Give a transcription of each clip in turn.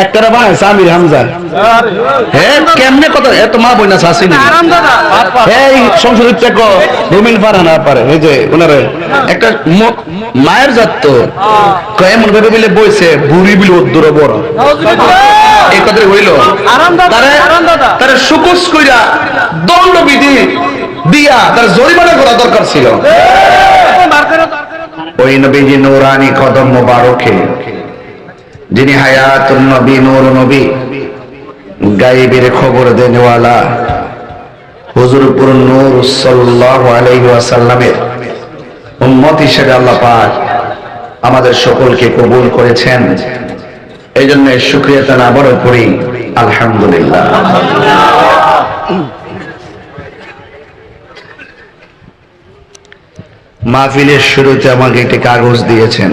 একটারা বানায় আমির হামজা। হ্যাঁ কেমনে কথা এত মা বই না শাসিনি এই সংসদের থেকে রুমিন ফারহানা পারে এই যে ওনারে একটা মায়ের জাত তো কেমন ভেবে বিলে বইছে বুড়ি বিলে দূর বড় এই কথা হইল তারে সুকুস কইরা দণ্ডবিধি দিয়া তার জরিমানা করা দরকার ছিল। ওই নবীজি নূরানি কদম মোবারকে যিনি হায়াতুন নবী নূর নবী গায়েবের খবর দেনেওয়ালা হুজুরপুর নূর সাল্লাল্লাহু আলাইহি ওয়াসাল্লামের উম্মত হিসেবে আল্লাহ পাক আমাদের সকলকে কবুল করেছেন। এই জন্য শুকরিয়া তাআলা আবারও করি আলহামদুলিল্লাহ। মাহফিলের শুরুতে আমাকে একটি কাগজ দিয়েছেন,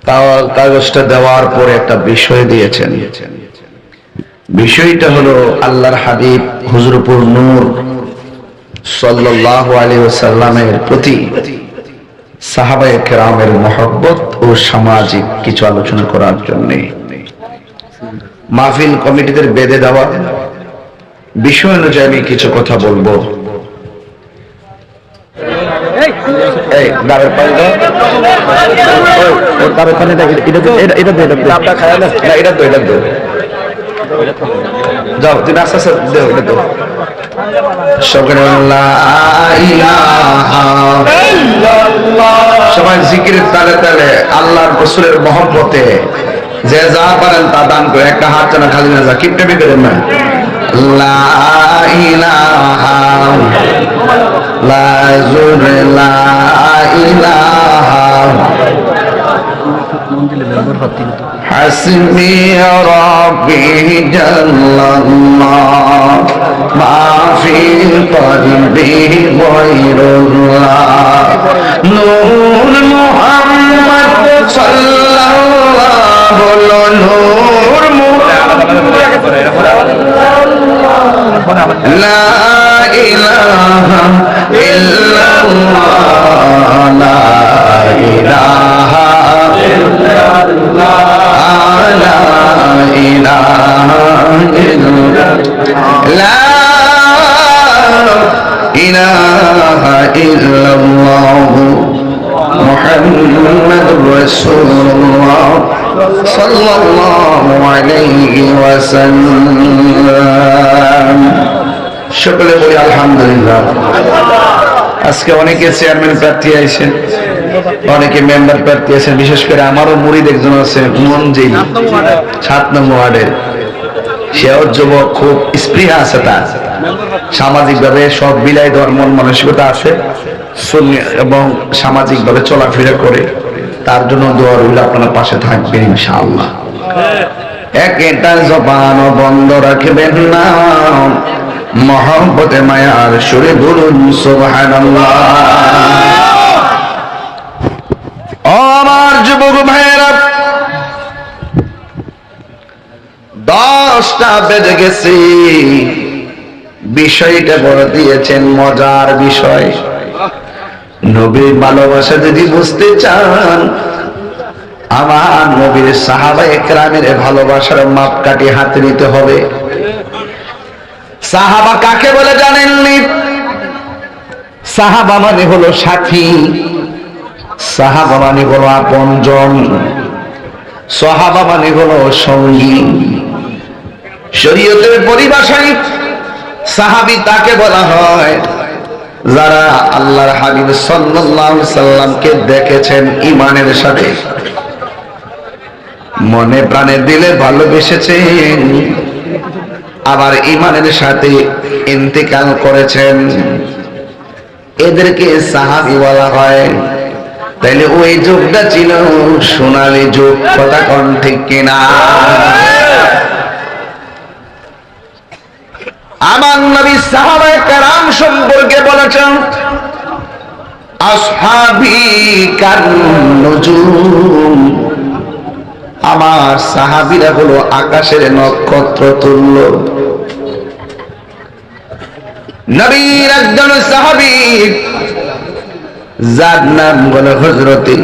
তাও কাগজটা দেওয়ার পরে একটা বিষয় দিয়েছেন। বিষয়টা হলো আল্লাহর হাবিব হুজুরপুর নূর সাল্লাল্লাহু আলাইহি ওয়াসাল্লামের প্রতি সাহাবায়ে কেরামের মহব্বত ও সামাজিক কিছু আলোচনা করার জন্য মাহফিল কমিটিদের বেঁধে দেওয়া বিষয় অনুযায়ী আমি কিছু কথা বলবো। এই গাবের পানিটা গাবের পানিটা এটা যাও তুমি আস্তে আস্তে দেও এটা তো সবাই জিকিরের তালে তালে আল্লাহর রাসূলের মহব্বতে যে যা পারেন তা দান করে। একটা হাত যেন খালি না যা কিপটেমি করেন না। লা ইলাহা লা জুরে লা ইলাহা হাসবি রাব্বি জাল্লাল্লাহ মা ফি কলবি গায়রুল্লাহ নূর মুহাম্মদ সাল্লাল্লাহু নূর মুহাম্মদ লা ইলাহা ইল্লাল্লাহ লা ইলাহা ইল্লাল্লাহ লা ইলাহা ইল্লাল্লাহ লা ইলাহা ইল্লাল্লাহ মুহাম্মাদুর রাসূলুল্লাহ সাল্লাল্লাহু আলাইহি ওয়াসাল্লাম। সকলে বলি আলহামদুলিল্লাহ। আজকে অনেকে চেয়ারম্যান প্রার্থী আছেন, অনেকে মেম্বার প্রার্থী আছেন। বিশেষ করে আমারও মুরিদ একজন আছে মঞ্জিল 7 নম্বর ওয়ার্ডের, সেও যুবক, খুব স্পৃহা আছে, তার সামাজিক ভাবে সব বিলাই দেওয়ার মন মানসিকতা আছে এবং সামাজিক ভাবে চলাফেরা করে। তার জন্য দোয়া রইল, আপনার পাশে থাকবেন ইনশাআল্লাহ। একটা জবান বন্ধ রাখবেন না, মহব্বতে মায়ার সুরে বলুন সুবহানাল্লাহ। ও আমার যুবক ভাইয়েরা, 10টা বেজে গেছে। বিষয়টা বলে দিয়েছেন মজার বিষয়। নবীর ভালোবাসা যদি বুঝতে চান, আমার নবীর সাহাবায়ে কেরামের ভালোবাসার মাপকাঠি হাতে নিতে হবে। সাহাবা কাকে বলে জানেননি? সাহাবা মানে হলো সাথী, সাহাবা মানে হলো আপনজন, সাহাবা মানে হলো সঙ্গী। শরীয়তের পরিভাষায় সাহাবী তাকে বলা হয় যারা আল্লাহর হাবিব সাল্লাল্লাহু আলাইহি সাল্লামকে দেখেছেন ঈমানের সাথে, মনে প্রাণে দিলে ভালোবেসেছেন, আবার ঈমানের সাথে ইন্তেকাল করেছেন, এদেরকে সাহাবী বলা হয়। তাইলে ওই যুগটা ছিল সোনালী যুগ, কথা কোন ঠিক কিনা? আমার নবী সাহাবায়ে কেরাম সম্পর্কে বলেছেন আসহাবী কান নুজুম, আমার সাহাবীরা হলো আকাশের নক্ষত্র তুল্য। নবীর একজন সাহাবী যার নাম হলো হযরতে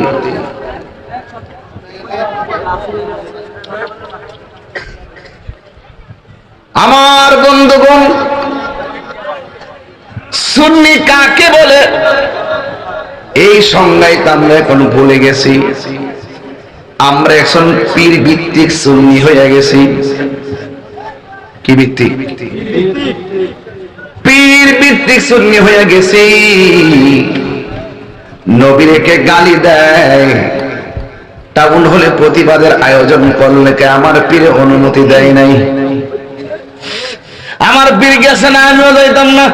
আমার বন্ধুগণ, সুন্নি কাকে বলে এই সংজ্ঞায় তো আমরা এখন ভুলে গেছি। আমরা এখন পীর ভিত্তিক সুন্নি হয়ে গেছি। কি ভিত্তিক? পীর ভিত্তিক সুন্নি হয়ে গেছি। নবীকে গালি দেয়, টাউন হলে প্রতিবাদের আয়োজন করলে কে আমার পীর অনুমতি দেয় নাই। আমার পীর গেছে না, আমিও যাইতাম না।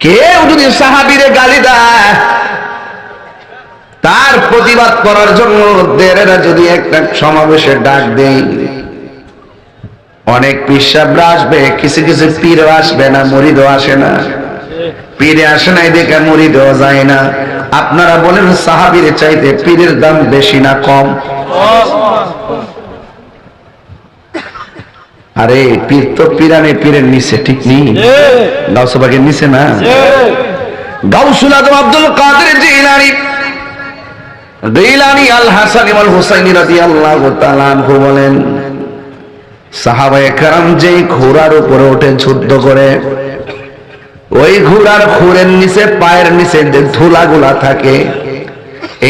কেউ যদি সাহাবীরে গালি দেয়, তার প্রতিবাদ করার জন্য দেরেরা যদি একটা সমাবেশে ডাক দেয়, অনেক পীর আসবে, কিছু কিছু পীর আসবে না, মুরিদও আসে না। পীরে আসে না দেখে মুরিদও যায় না। আপনারা বলেন সাহাবীরে চাইতে পীরের দাম বেশি না কম? আরে পীর তো পীরানে পীরের নিচে, ঠিক নেই? গাউসবাগের নিচে না। গাউসুল আজম আব্দুল কাদের জিলানী আল হাসানি ওয়াল হুসাইনি রাদিয়াল্লাহু তাআলা আনহু বলেন, সাহাবায়ে কেরাম যে ঘোড়ার উপরে ওঠে যুদ্ধ করে, ওই ঘোড়ার খুরের নিচে পায়ের নিচে যে ধুলাগুলা থাকে,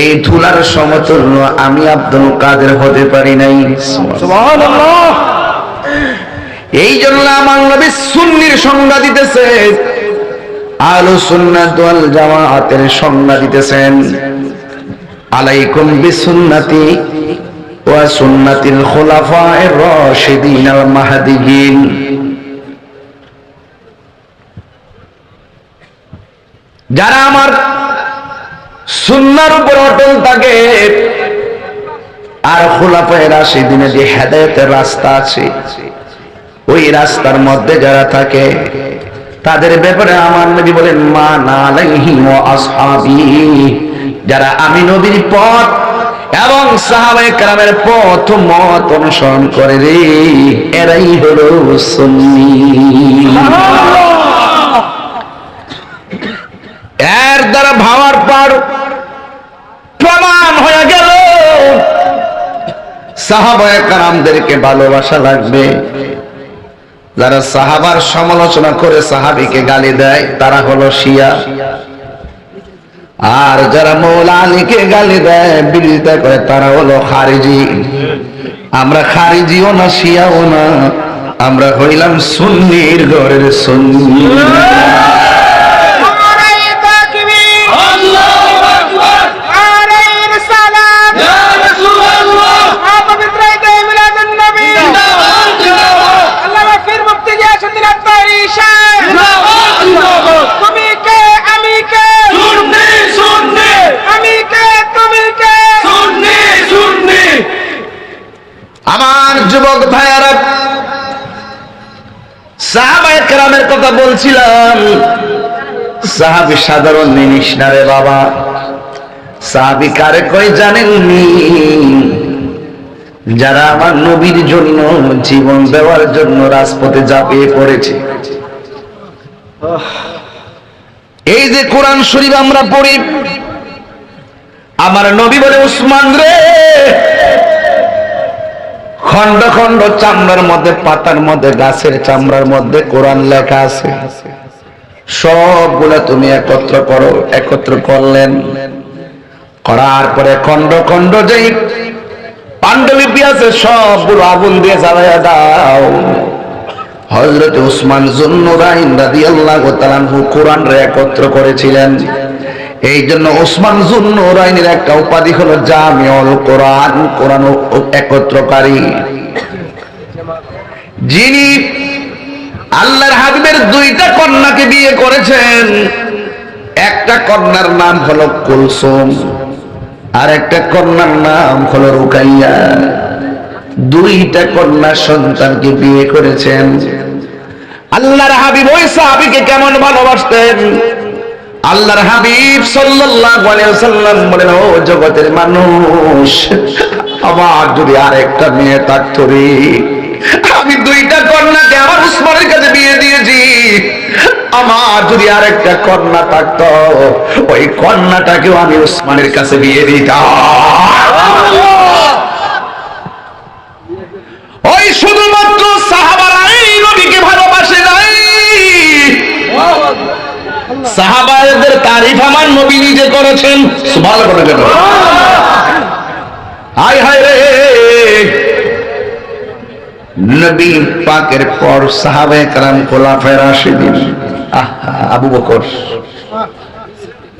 এই ধুলার সমতুল্য আমি আব্দুল কাদের হতে পারি নাই। সুবহানাল্লাহ। এই জন্য আমার নবী সুন্নির সংজ্ঞা দিতেছে, আহলুস সুন্নাত ওয়াল জামাআতের সংজ্ঞা দিতেছেন, আলাইকুম বিসুন্নতি ওয়া সুন্নাতিল খুলাফায়ে রাশিদিন আল মাহদিয়িন। যারা আমার সুন্নাহর উপর অটল থাকে আর খুলাফায়ে রাশিদিনের যে হেদায়েতের রাস্তা আছে, ওই রাস্তার মধ্যে যারা থাকে, তাদের ব্যাপারে আমার নবী বলেন, মান আলাইহি ওয়া আসহাবি, যারা আমি নবীর পথ এবং সাহাবায়ে কেরামের পথ মত অনুসরণ করে রে, এরাই হলো সুন্নি। এর দ্বারা ভাবার পর প্রমাণ হয়ে গেল সাহাবায়ে কেরামদেরকে ভালোবাসা লাগবে। যারা সাহাবার সমালোচনা করে সাহাবীকে গালি দেয়, তারা হলো শিয়া। আর যারা মৌলা আলীকে গালি দেয়, বিরোধিতা করে, তারা হলো খারিজি। আমরা খারিজিও না, শিয়াও না, আমরা হইলাম সুন্নির ঘরের সুন্নি। আমার যুবক ভাইয়ারা, সাহাবায়ে কেরামের কথা বলছিলাম। সাহাবী সাধারণ জিনিস না রে বাবা। সাহাবী কারে কই জানেননি? যারা আমার নবীর জন্য জীবন দেওয়ার জন্য রাজপথে ঝাঁপিয়ে পড়েছে। এই যে কোরআন শরীফ আমরা পড়ি, আমার নবী বলে, উসমান রে, খন্ড খন্ড চামড়ার মধ্যে, পাতার মধ্যে, গাছের চামড়ার মধ্যে কোরআন লেখা আছে, সবগুলা তুমি একত্র করো। একত্র করলেন, করার পরে খন্ড খন্ড যেই পাণ্ডুলিপি আছে সবগুলো আগুন দিয়ে জ্বালাইয়া দাও। হযরত উসমান যুন্নুরাইন রাদিয়াল্লাহু তাআলা আনহু কোরআন রে একত্র করেছিলেন। এই জন্য উসমান যুন্নুরাইনের একটা উপাধি হলো জামিউল কোরআন, কোরআন একত্রকারী। যিনি আল্লাহর হাবিবের দুইটা কন্যাকে বিয়ে করেছেন। একটা কন্যার নাম হলো কুলসুম, আর একটা কন্যার নাম হলো রুকাইয়া। দুইটা কন্যা সন্তানকে বিয়ে করেছেন। আল্লাহর হাবিব ওই সাহাবীকে কেমন ভালোবাসতেন? আল্লাহর হাবিব সাল্লাল্লাহু আলাইহি ওয়াসাল্লাম বলেন, ও জগতের মানুষ, আমার যদি আরেকটা মেয়ে থাকতো রে, আমি দুইটা কন্যাকে আমার উসমানের কাছে বিয়ে দিয়েছি। আমার যদি আরেকটা কন্যা থাকতো, ওই কন্যাটাকেও আমি উসমানের কাছে বিয়ে দিতাম। ওই শুধুমাত্র সাহাবারাই নবীকে ভালোবাসে নাই, সাহাবাদের তারিফ আমার নবী নিজে করেছেন। সুবহানাল্লাহ বলে কেন? হায় হায় রে, নবী পাকের পর সাহাবায়ে কেরাম খোলাফায়ে রাশিদিন, আবু বকর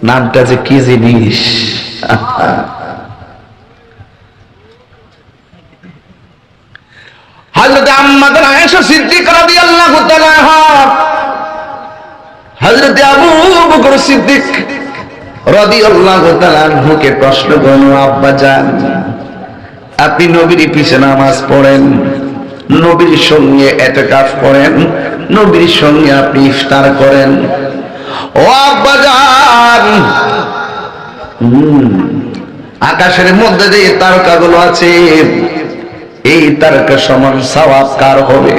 নামটা যে কি জিনিস। হযরত আম্মা আয়েশা সিদ্দিকা রাদিয়াল্লাহু তাআলা আনহা, হযরত আবু বকর সিদ্দিক রাদিয়াল্লাহু তাআলা আনহুকে প্রশ্ন করলেন, আব্বা জান, আপনি নবীর পিছনে নামাজ পড়েন, নবীর সঙ্গে ইতিকাফ করেন, নবীর সঙ্গে আপনি ইফতার করেন, ও আব্বা জান, আকাশের মধ্যে যে তারকাগুলো আছে, এই তারকা সমান সওয়াব কার হবে?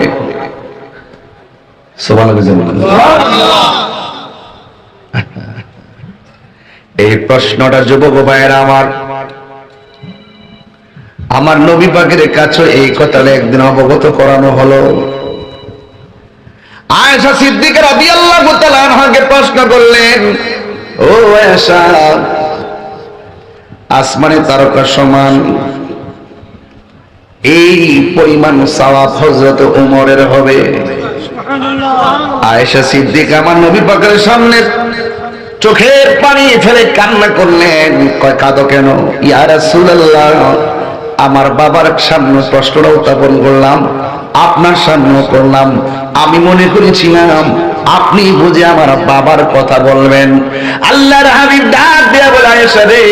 সুবহানাল্লাহ। এই প্রশ্নটা যুবক ভাইয়েরা আমার নবী পাকের কাছে এই কথাটা একদিন অবগত করানো হলো। আয়েশা সিদ্দিকা রাদিয়াল্লাহু তাআলা আনহাকে প্রশ্ন করলেন, ও আয়েশা, আসমানে তারকা সমান এই পরিমাণ সওয়াব হযরত ওমরের হবে? আয়েশা সিদ্দিকা আমার নবী পাকের সামনে চোখের পানি ফেলে কান্না করলেন, কয় কাঁদো কেন? ইয়া রাসূলুল্লাহ, আমার বাবার সামনে প্রশ্নটা উত্থাপন করলাম, আপনার সামনে করলাম, আমি মনে করেছিলাম আপনি বুঝে আমার বাবার কথা বলবেন। আল্লাহর হাবিব ডাক দিয়া বলে, আয়েশা রে,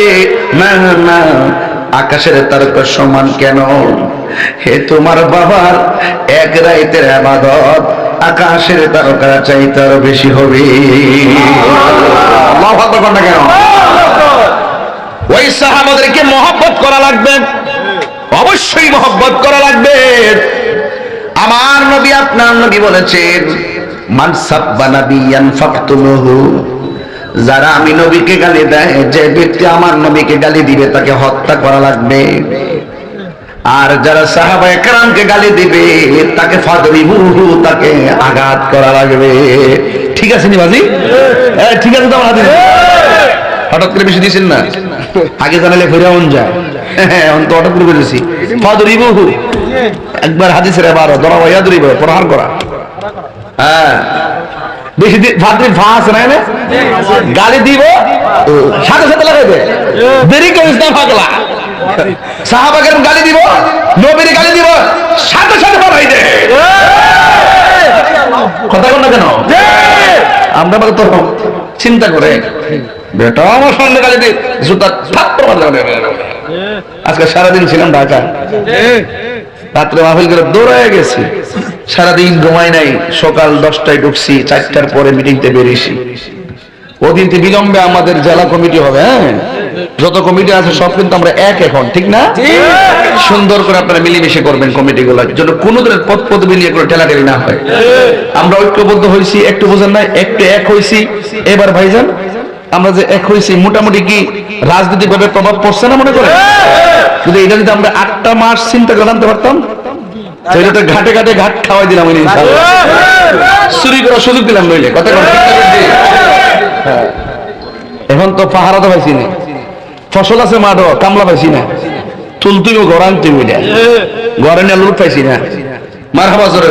না না, আকাশের তারকা সমান কেন? হে তোমার বাবার এক রাতের ইবাদত আকাশের তারকার চাইতে আরো বেশি হবে। আল্লাহু আকবার না কেন? ওই সাহাবাদেরকে মহব্বত করা লাগবে, অবশ্যই মহব্বত করা লাগবে। আমার নবী আপনার নবী বলেছেন, মান সাব্বা নাবিয়ান ফাকতুলুহু, যারা আমি নবীকে গালি দেয়, যে ব্যক্তি আমার নবীকে গালি দিবে তাকে হত্যা করা লাগবে। আর যারা সাহাবায়ে কেরামকে গালি দিবে তাকে ফাদরিবুহু, তাকে আঘাত করা লাগবে। ঠিক আছে নি বাজি? ঠিক আছে তো আমার হাতে হঠাৎ করে বেশি দিয়েছেন না, আগে জানালে ফিরাউন যায়, অন্ত হঠাৎ করে বলেছি ফাদরিবুহু, একবার হাদিসের এবার ধরা ভাইয়া ধরিব প্রহার করা। হ্যাঁ, বেশি ফাদরি ফাঁস নাই না, গালি দিব সাথে সাথে লাগাইবে, দেরি করিস না পাগলা। সাহাবা কেরাম গালি দিব, নবীর গালি দিব, সাথে সাথে বাড়াই দে। কথা বল না কেন? আমরা তো চিন্তা করে বেটা আমার সামনে গালি দি জুতা থাপ্পড় মারলে। আজকে সারাদিন ছিলাম ঢাকা, রাত্রে মাহফিল করে দৌড়ায় গেছি, সারাদিন ঘুমাই নাই, সকাল 10টায় ঢুকছি, 4টার পরে মিটিংতে বেরিয়েছি। ওদিন বিলম্বে আমাদের জেলা কমিটি হবে, হ্যাঁ, যত কমিটি আছে সব কিন্তু আমরা এক এখন, ঠিক না? সুন্দর করে আপনারা মিলেমিশে করবেন কমিটিগুলো, যেন কোনো ধরনের পদ পদবি নিয়ে কোনো ঠেলাঠেলি না হয়। আমরা ঐক্যবদ্ধ হয়েছি, একটু বোঝেন না, একটু এক হয়েছি। এবার ভাইজান আমরা যে এক হয়েছি, মোটামুটি কি রাজনৈতিক ভাবে প্রভাব পড়ছে না মনে করে? কিন্তু এটা যদি আমরা 8টা মাস চিন্তা করে আনতে পারতাম, তাহলে তো ঘাটে ঘাটে ঘাট খাওয়াই দিলাম, চুরি করার সুযোগ দিলাম নইলে। কথা এখন তো পাহারা তো পাইছি না, ফসল আছে মাঠ, কামলা পাইছি না, তুলতুমিও ঘর আনতে ঘরে নিয়ে লুট পাইছি না। মারহাবা জোরে।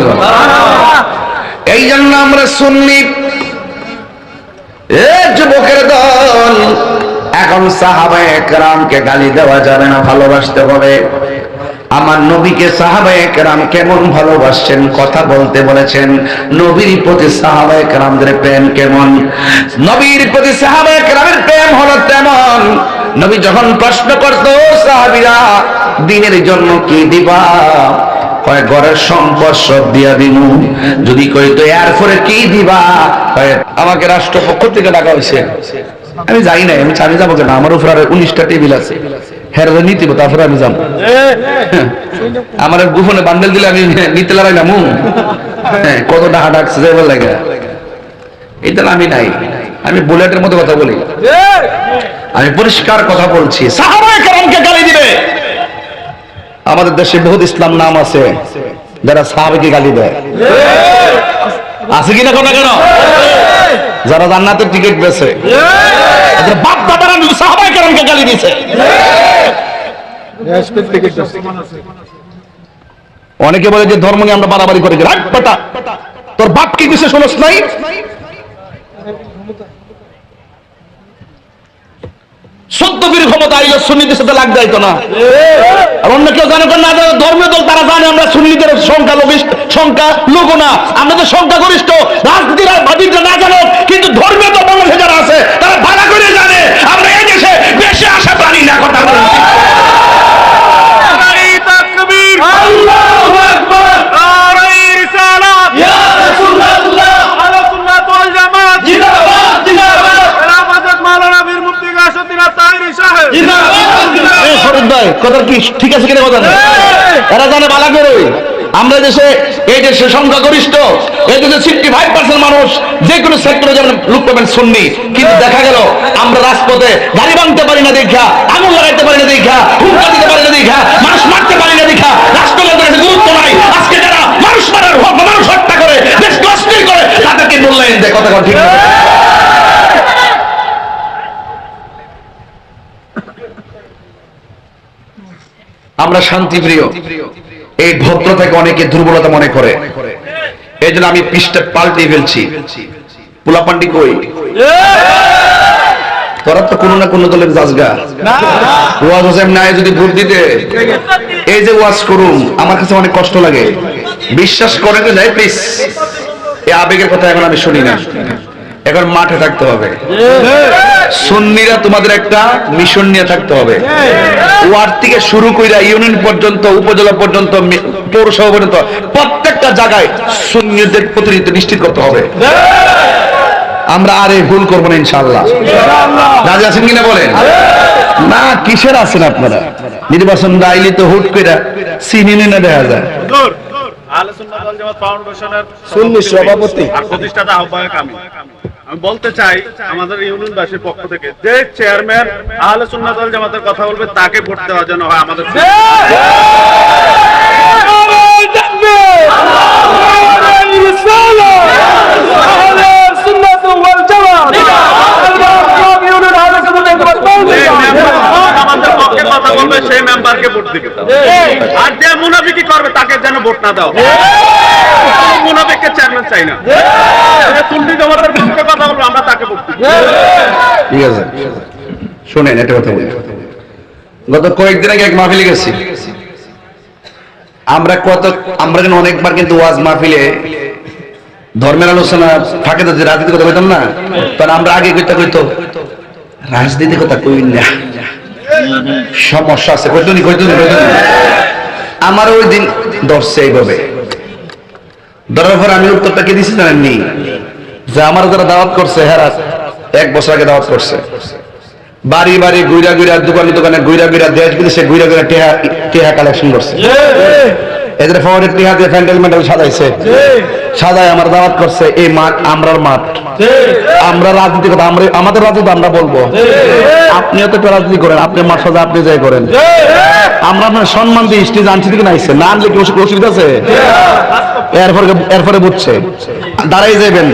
এই জন্য আমরা সুন্নি যুবকের দল, এখন সাহাবায়ে কেরামকে গালি দেওয়া যাবে না, ভালোবাসতে হবে। আমার নবীকে সাহাবায়ে কেরাম কেমন ভালোবাসছেন কথা বলতে বলেছেন। নবীর প্রতি সাহাবায়ে কেরামদের প্রেম কেমন? নবীর প্রতি সাহাবায়ে কেরামের প্রেম হলো তেমন, নবী যখন প্রশ্ন করতো, সাহাবীরা দিনের জন্য কি দিবা? কয় ঘরের সম্পদ সব দিয়া দিমু। যদি কইতো এরপরে কি দিবা? কয় আমাকে রাষ্ট্রপক্ষ থেকে ডাকা হয়েছে, আমি যাই নাই, আমি চাবি যাবো কেন, আমার উপর আর 19টা টেবিল আছে, হ্যাঁ নিতে তারপরে আমি যাবো। আমার গোপনে বান্ডেল দিলে আমি নিতে লাগাই না, হ্যাঁ, কত ডাহা ডাকছে যাইবার লাগে, এটা আমি নাই। আমি বুলেটের মতো কথা বলি, আমি পরিষ্কার কথা বলছি। সাহাবায়ে কেরামকে গালি দিবে, আমাদের দেশে বহুত ইসলাম নাম আছে যারা সাহাবাকে গালি দেয়, আছে কিনা কথা কেন? যারা জান্নাতের টিকিট বেছে, বাপ দাদারা সাহাবায়ে কেরামকে গালি দিয়েছে। অনেকে বলে যে ধর্ম নিয়ে আমরা বাড়াবাড়ি করে গেলাম, তোর বাপ কি কিছু শোনস নাই? সত্যবীর ক্ষমতা আইলো সুন্নিদের সাথে লাগ যাইতো না। আর অন্য কেউ জানে না, ধর্মীয় দল তারা জানে আমরা সুন্নিদের সংখ্যা লোক না, আমরা তো সংখ্যাগরিষ্ঠ। রাজনীতির বাদীরা না জানো, কিন্তু ধর্মীয় দল বাংলাদেশে যারা আছে তারা ভালো করে জানে আমরা এই দেশে বেশি আশা পানি না। কথা বলে আল্লাহু আকবার, নারে রিসালাত, ইয়া রাসূলুল্লাহ, আলা সুন্নাত ওয়াল জামাত, জিন্দাবাদ জিন্দাবাদ, রামাজান মাওলানা বীর মুফতি গাউসউদ্দিন তাহিরি সাহেব, জিন্দাবাদ জিন্দাবাদ। এই ফরিদ ভাই কথা কি ঠিক আছে কিনা কথা না? এরা জানে ভালো করে আমরা দেশে এই দেশে সংখ্যাগরিষ্ঠ, এই দেশে 65% মানুষ যে কোনো সেক্টরে যেমন লোক পাবেন সুন্নি, কিন্তু দেখা গেল আমরা রাজপথে গাড়ি ভাঙতে পারি না দেখা, আগুন লাগাইতে পারি না দেখা, হুমকা দিতে পারি না দেখা, মানুষ মারতে পারি না দেখা, রাষ্ট্রযন্ত্রের কাছে গুরুত্ব নাই। আজকে যারা মানুষ মারার মানুষ হত্যা করে দেশ অস্থির করে তাদেরকে মূল্যায়ন দেয়। কথা ঠিক না? আমরা শান্তিপ্রিয়, এই ভদ্রতাকে অনেকে দুর্বলতা মনে করে, এই জন্য আমি পৃষ্ঠা পাল্টে ফেলছি। পোলাপান্ডি কই? তোরা তো কোনো না কোনো দলের জাজগা, ওয়াজ হোসেন নাই যদি ভোট দিতে এই যে ওয়াজ করুন, আমার কাছে অনেক কষ্ট লাগে। বিশ্বাস করেন না প্লিজ, এই আবেগের কথা এখন আমি শুনি না। এখন মাঠে থাকতে হবে। সুন্নিরা তোমাদের একটা মিশন নিয়ে থাকতে হবে। ওয়ার্ড থেকে শুরু কইরা ইউনিয়ন পর্যন্ত, উপজেলা পর্যন্ত, পৌরসভা পর্যন্ত প্রত্যেকটা জায়গায় সুন্নিদের প্রতিনিধিত্ব নিশ্চিত করতে হবে। আমরা আর এই ভুল করবো না ইনশাআল্লাহ। রাজি আছেন কিনা বলেন? না কিসের আছেন আপনারা? নির্বাচন আইলে তো হুট কইরা চিনি না দেখা যায়। আহলে সুন্নাত ওয়াল জামাত ফাউন্ডেশনের সুন্নি সভাপতি আর প্রতিষ্ঠাতা আহ্বায়ক আমি বলতে চাই আমাদের ইউনিয়নবাসীর পক্ষ থেকে যে চেয়ারম্যান আহলে সুন্নাত ওয়াল জামাতের কথা বলবে তাকে ভোট দেওয়া যেন হয় আমাদের। আমাদের পক্ষে কথা বলবে সেই মেম্বারকে ভোট দিবে, আর যে মুনাফিকি করবে তাকে যেন ভোট না দাও। মুনাফিককে চেয়ারম্যান চাই না, সুন্নি জামাতের পক্ষে কথা বলবে আমরা তাকে ভোট দিব। ঠিক আছে, শুনেন একটা কথা বলি। গত কয়েকদিন আগে এক মাহফিলে গেছি আমরা কিন্তু অনেকবার কিন্তু ওয়াজ মাহফিলে ধর্মের আলোচনা থাকে, তো যে রাজনীতি কথা কইতাম না, তখন আমরা আগে কইতো রাজনীতি কথা কই না, সমস্যা আছে কইতুনি। আমার ওই দিন ধরছে এইভাবে, ধরার পর আমি উত্তরটা কে দিছি জানেননি? যে আমার যারা দাওয়াত করছে হেরা 1 বছর আগে দাওয়াত করছে, বাড়ি বাড়ি ঘুরা ঘুরা, দোকানে দোকানে ঘুরা ঘুরা, দেশ বিদেশে ঘুরা ঘুরা টেহা কালেকশন করছে। এদের ফরওয়ার্ডের টেহা দিয়ে প্যান্ডেল ম্যান্ডেল সাজাইছে, সাজায় আমার দাওয়াত করছে। এই মাঠ আমরার মাঠ, আমরা রাজনীতি কথা আমাদের রাজনীতি আমরা বলবো, আপনিও তো রাজনীতি করেন, আপনি মাঠ সাজা আপনি যাই করেন। আমরা আপনার সম্মান দিয়ে স্টেজ আনছি দিকে নাইছে না, আনলে কি অসুবিধা আছে? এরপরে বুঝছে দাঁড়াই যাবেন,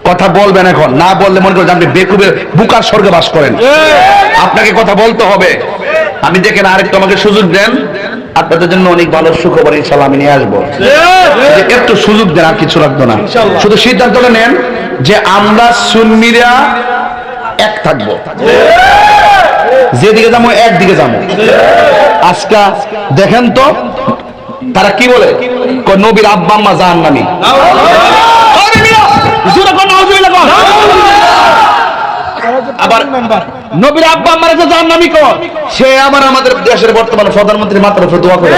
কথা বলবেন। এখন না বললে মনে করেন আপনি বেকুবের বুকার স্বর্গে বাস করেন, আপনাকে কথা বলতে হবে। আমি দেখেন আরেকটু আমাকে সুযোগ দেন, আপনাদের জন্য অনেক ভালো সুখবর ইনশাআল্লাহ আমি নিয়ে আসবো। একটু সুযোগ দেন, আর কিছু রাখবো না। শুধু সিদ্ধান্তটা নেন যে আমরা সুন্নিরা এক থাকবো, যেদিকে যাবো একদিকে যাবো। আজকে দেখেন তো তারা কি বলে, নবীর আব্বা আম্মা জাহান্নামী। আবার নবীর আব্বা আম্মার যে জাহান্নামী কর, সে আমাদের দেশের বর্তমান প্রধানমন্ত্রী মাত্র উপর দোয়া করে।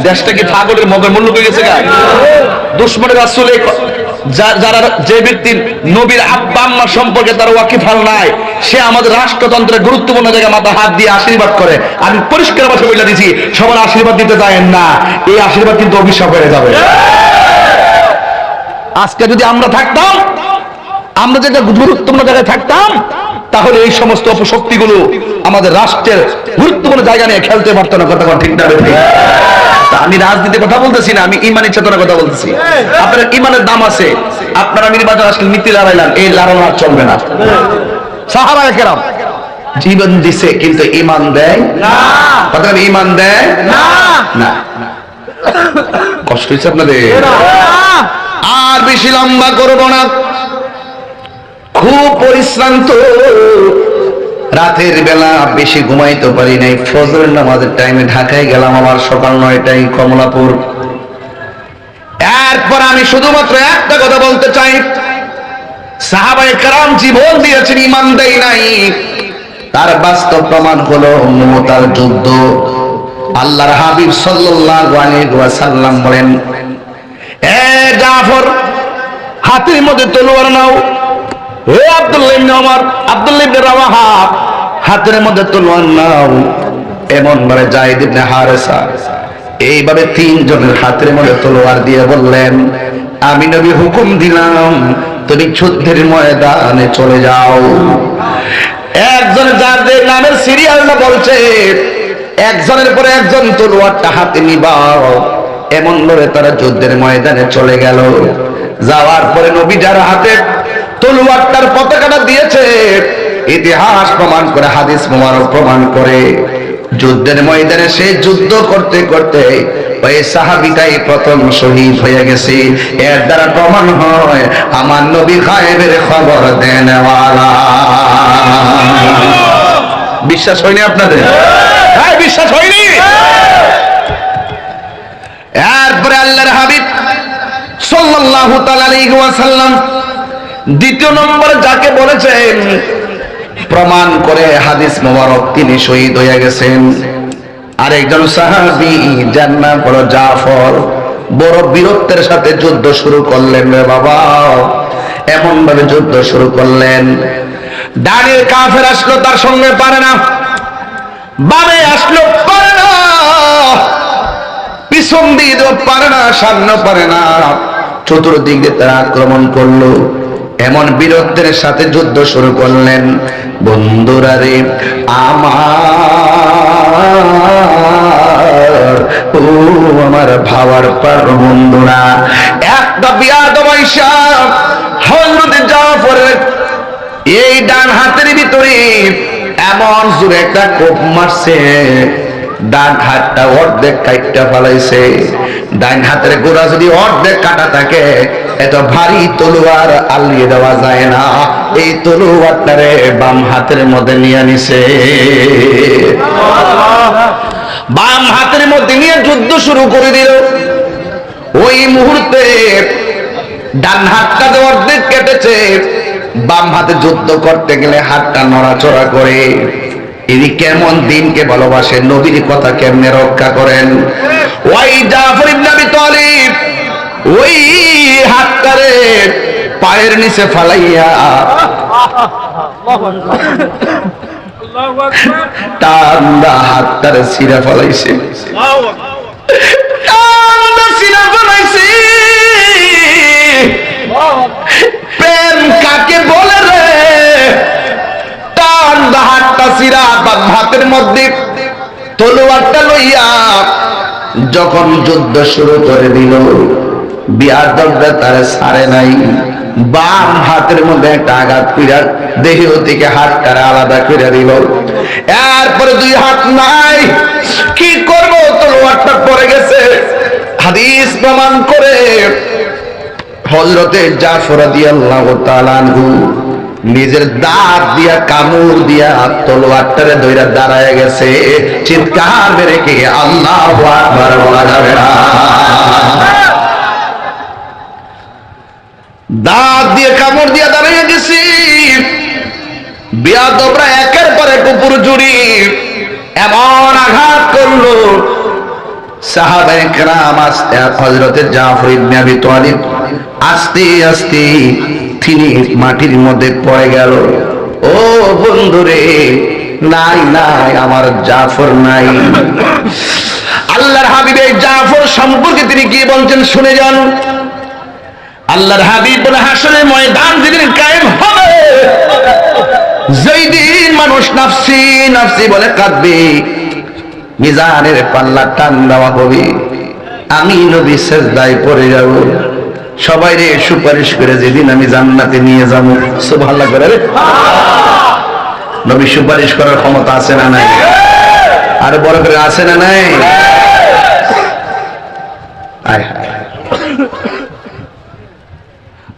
দেশটা কি পাগলের মগের মূল্য হয়ে গেছে? দুশমনের রাসূলে যারা যে ব্যক্তির নবীর আব্বা আম্মা সম্পর্কে তার ওয়াকিফাল নাই, সে আমাদের রাষ্ট্রতন্ত্রের গুরুত্বপূর্ণ জায়গায় মাথা হাত দিয়ে আশীর্বাদ করে। আমি পরিষ্কার ভাষায় বলে দিচ্ছি, সবার আশীর্বাদ দিতে যাবেন না, এই আশীর্বাদ কিন্তু অভিশাপ হয়ে যাবে। আজকে যদি আমরা থাকতাম, আমরা যেটা গুরুত্বপূর্ণ জায়গায় থাকতাম, তাহলে এই সমস্ত অপশক্তিগুলো আমাদের রাষ্ট্রের গুরুত্বপূর্ণ জায়গা নিয়ে খেলতে পারতো না। কথা ঠিক না ঠিক? আমি রাজনীতির কথা বলতেছি না, আমি ইমানি চেতনার কথা বলতেছি। আপনার ইমানের দাম আছে, আপনারা নির্বাচন আসলে নীতি লড়াইলেন, এই লড়ানো আর চলবে না। সাহাবায়ে কেরাম জীবন দিছে কিন্তু ইমান দেয় না। কথা ইমান দেয় না। না কষ্ট হচ্ছে আপনাদের? আর বেশি লম্বা করব না, খুব পরিশ্রান্ত, রাতের বেলা বেশি ঘুমাইতে পারি নাই। ফজরের নামাজের টাইমে ঢাকায় গেলাম, আবার সকাল 9টায় কমলাপুর। এরপর আমি শুধুমাত্র একটা কথা বলতে চাই, সাহাবায়ে কেরাম জীবন দিয়েছেন, ঈমান দেয় নাই। তার বাস্তব প্রমাণ হলো মুতার যুদ্ধ। আল্লাহর হাবিব সাল্লাল্লাহু আলাইহি ওয়াসাল্লাম বলেন, এ জাফর হাতের মধ্যে তলোয়ার নাও। হে আব্দুল্লাহ ইবনে ওমর, আব্দুল্লাহ ইবনে রাওয়াহা হাতের মধ্যে তলোয়ার নাও। এমন ভাবে যায়েদ ইবনে হারেসা এইভাবে তিনজনের হাতের মধ্যে তলোয়ার দিয়ে বললেন, আমি নবী হুকুম দিলাম তুমি যুদ্ধের ময়দানে চলে যাও। একজন যাদের নামের সিরিয়ালটা বলছে, একজনের পরে একজন তলোয়ারটা হাতে নিবাও। এমন ভাবে তারা যুদ্ধের ময়দানে চলে গেল। যাওয়ার পরে নবী যার হাতে তলোয়ারটার পতাকাটা দিয়েছে, ইতিহাস প্রমাণ করে, হাদিস মোবারক প্রমাণ করে, যুদ্ধের ময়দানে সে যুদ্ধ করতে করতে ওই সাহাবীটাই প্রথম শহীদ হয়ে গেছে। এর দ্বারা প্রমাণ হয় আমার নবী গায়েবের খবর দেনওয়ালা। বিশ্বাস হয়নি আপনাদের? হ্যাঁ, বিশ্বাস হয়নি? এরপরে আল্লাহর হাবিব সাল্লাল্লাহু তাআলা আলাইহি ওয়াসাল্লাম দ্বিতীয় নম্বর যাকে বলেছেন প্রমাণ করে হাদিস মোবারক, তিনি শহীদ হয়ে গেছেন। আরেকজন সাহাবী যার নাম হলো জাফর, বড় বীরত্বের সাথে যুদ্ধ শুরু করলেন। রে বাবা, এমন ভাবে যুদ্ধ শুরু করলেন, ডানে কাফের আসলো তার সঙ্গে পারে না, বামে আসলো পারে না, পিছন দিয়ে পারে না, সামনে পারে না, চতুর্দিক দিয়ে তারা আক্রমণ করলো। এমন বীরত্বের সাথে যুদ্ধ শুরু করলেন। বন্ধুরা রে আমার ভাবার পার বন্ধুরা, একটা বিয়াদব আয়েশা হযরত জাফরের এই ডান হাতের ভিতরে এমন জোরে একটা কোপ মারছে, ডান হাতটা অর্ধেক কাইটটা ফেলাইছে। ডান হাতের গোড়া যদি অর্ধেক কাটা থাকে, এত ভারী তলোয়ার আলিয়ে দেওয়া যায় না। এই তলোয়ারটারে বাম হাতের মধ্যে নিয়ে নিছে, বাম হাতের মধ্যে নিয়ে যুদ্ধ শুরু করে দিল। ওই মুহূর্তে ডান হাতটা অর্ধেক কেটেছে, বাম হাতে যুদ্ধ করতে গেলে হাতটা নড়াচড়া করে। ইনি কেমন দিনকে ভালোবাসে, নবীর কথা কেমনে রক্ষা করেন। ওই জাফর ইবনে আবি তালিব ওই হাতটারে পায়ের নিচে ফালাইয়া টান্দা হাতটারে ছিঁড়া ফলাইছে, টান্দা ছিঁড়া ফলাইছে। প্রেম কাকে বলে রে? টান্দা হাতটা ছিঁড়া, বাম হাতের মধ্যে তলোয়ারটা লইয়া যখন যুদ্ধ শুরু করে দিল, বিয়াদবরা তারা ছাড়ে নাই। বাম হাতের মধ্যে একটা আঘাত কইরা দেহ থেকে হাতটারে আলাদা করে দিল। এরপরে দুই হাত নাই, কি করব? তলোয়ারটা পড়ে গেছে। হাদিস প্রমাণ করে হযরতে জাফর রাদিয়াল্লাহু তাআলা আনহু নিজের দাঁত দিয়া কামড় দিয়া তলোয়ারটারে ধইরা দাঁড়ায় গেছে। চিৎকার মেরে কি আল্লাহু আকবার বলা যাবে না? দাঁত দিয়ে কামড় দিয়া দাঁড়িয়ে গেছি। বিয়াদবরা একের পর এক উপর জুড়ি এমন আঘাত করলো, সাহাবায়ে কেরাম আস্তে হযরতে জাফর ইবনে আবি তালিব আস্তে আস্তে তিনি মাটির মধ্যে পড়ে গেল। ও বন্ধুরে, নাই নাই, আমার জাফর নাই। আল্লাহর হাবিব এই জাফর সম্পর্কে তিনি কি বলছেন শুনে যান। আল্লাহর হাবিব বলে, হাসরের ময়দান যেদিন কায়েম হবে, যেই দিন মানুষ নাফসি নাফসি বলে কাঁদবে, মিজানের পাল্লা টান দেওয়া হবে, আমি নবী সেজদায় পড়ে যাব, সবাই রে সুপারিশ করে যেদিন আমি জান্নাতে নিয়ে যাব। সুবহানাল্লাহ করে রে। নবী সুপারিশ করার ক্ষমতা আছে না নাই? আর বড় করে আছে না নাই?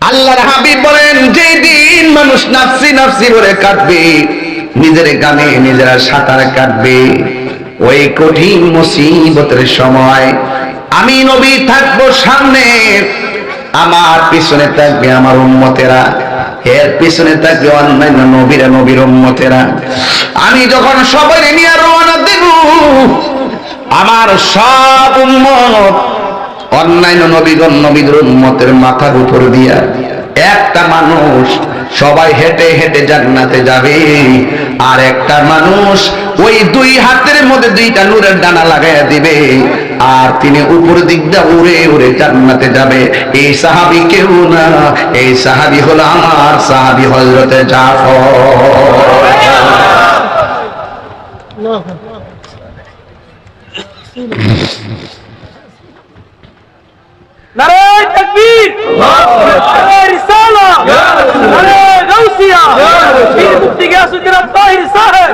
আল্লাহর হাবিব বলেন, যেই দিন মানুষ নাফসি নাফসি বলে কাঁদবে, নিজের গানে নিজেরা সাঁতার কাটবে, ওই কঠিন মুসিবতের সময় আমি নবী থাকবো সামনে, আমার পিছনে থাকবে আমার উম্মতেরা, এর পিছনে থাকবে অন্যান্য নবীরা, নবীর উম্মতেরা। আমি যখন সবাই নিয়ে রওনা দেব, আমার সব উম্মত অন্যান্য নবীগণ নবীদের উম্মতের মাথার উপর দিয়া একটা মানুষ সবাই হেঁটে হেঁটে জান্নাতে যাবে, আর একটা মানুষ ওই দুই হাতের মধ্যে দুইটা নূরের ডানা লাগাইয়া দিবে, আর তিনি উপর দিক দিয়ে উড়ে উড়ে জান্নাতে যাবে। এই সাহাবী কেউ না, এই সাহাবী হলো আমার সাহাবী হযরতে জাফর। নারায়ে তাকবীর, নারায়ে রিসালাত, নারায়ে গাউসিয়া, পীর মুফতি গিয়াসউদ্দিন তাহির সাহেব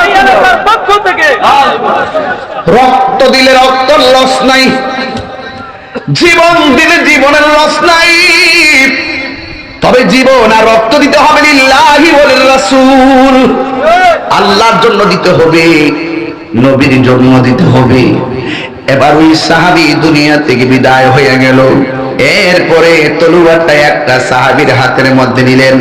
এই এলাকার পক্ষ থেকে রক্ত দিলে রক্ত লস নাই, জীবন দিলে জীবনের লস নাই, তবে জীবন আর রক্ত দিতে হবে লিল্লাহি ওয়াল রাসূল, আল্লাহর জন্য দিতে হবে, নবীর জন্য দিতে হবে। এবার ওই সাহাবী দুনিয়া থেকে বিদায় হয়ে গেল, এরপরে তলোয়ারটা একটা সাহাবীর হাতের মধ্যে নিলেন,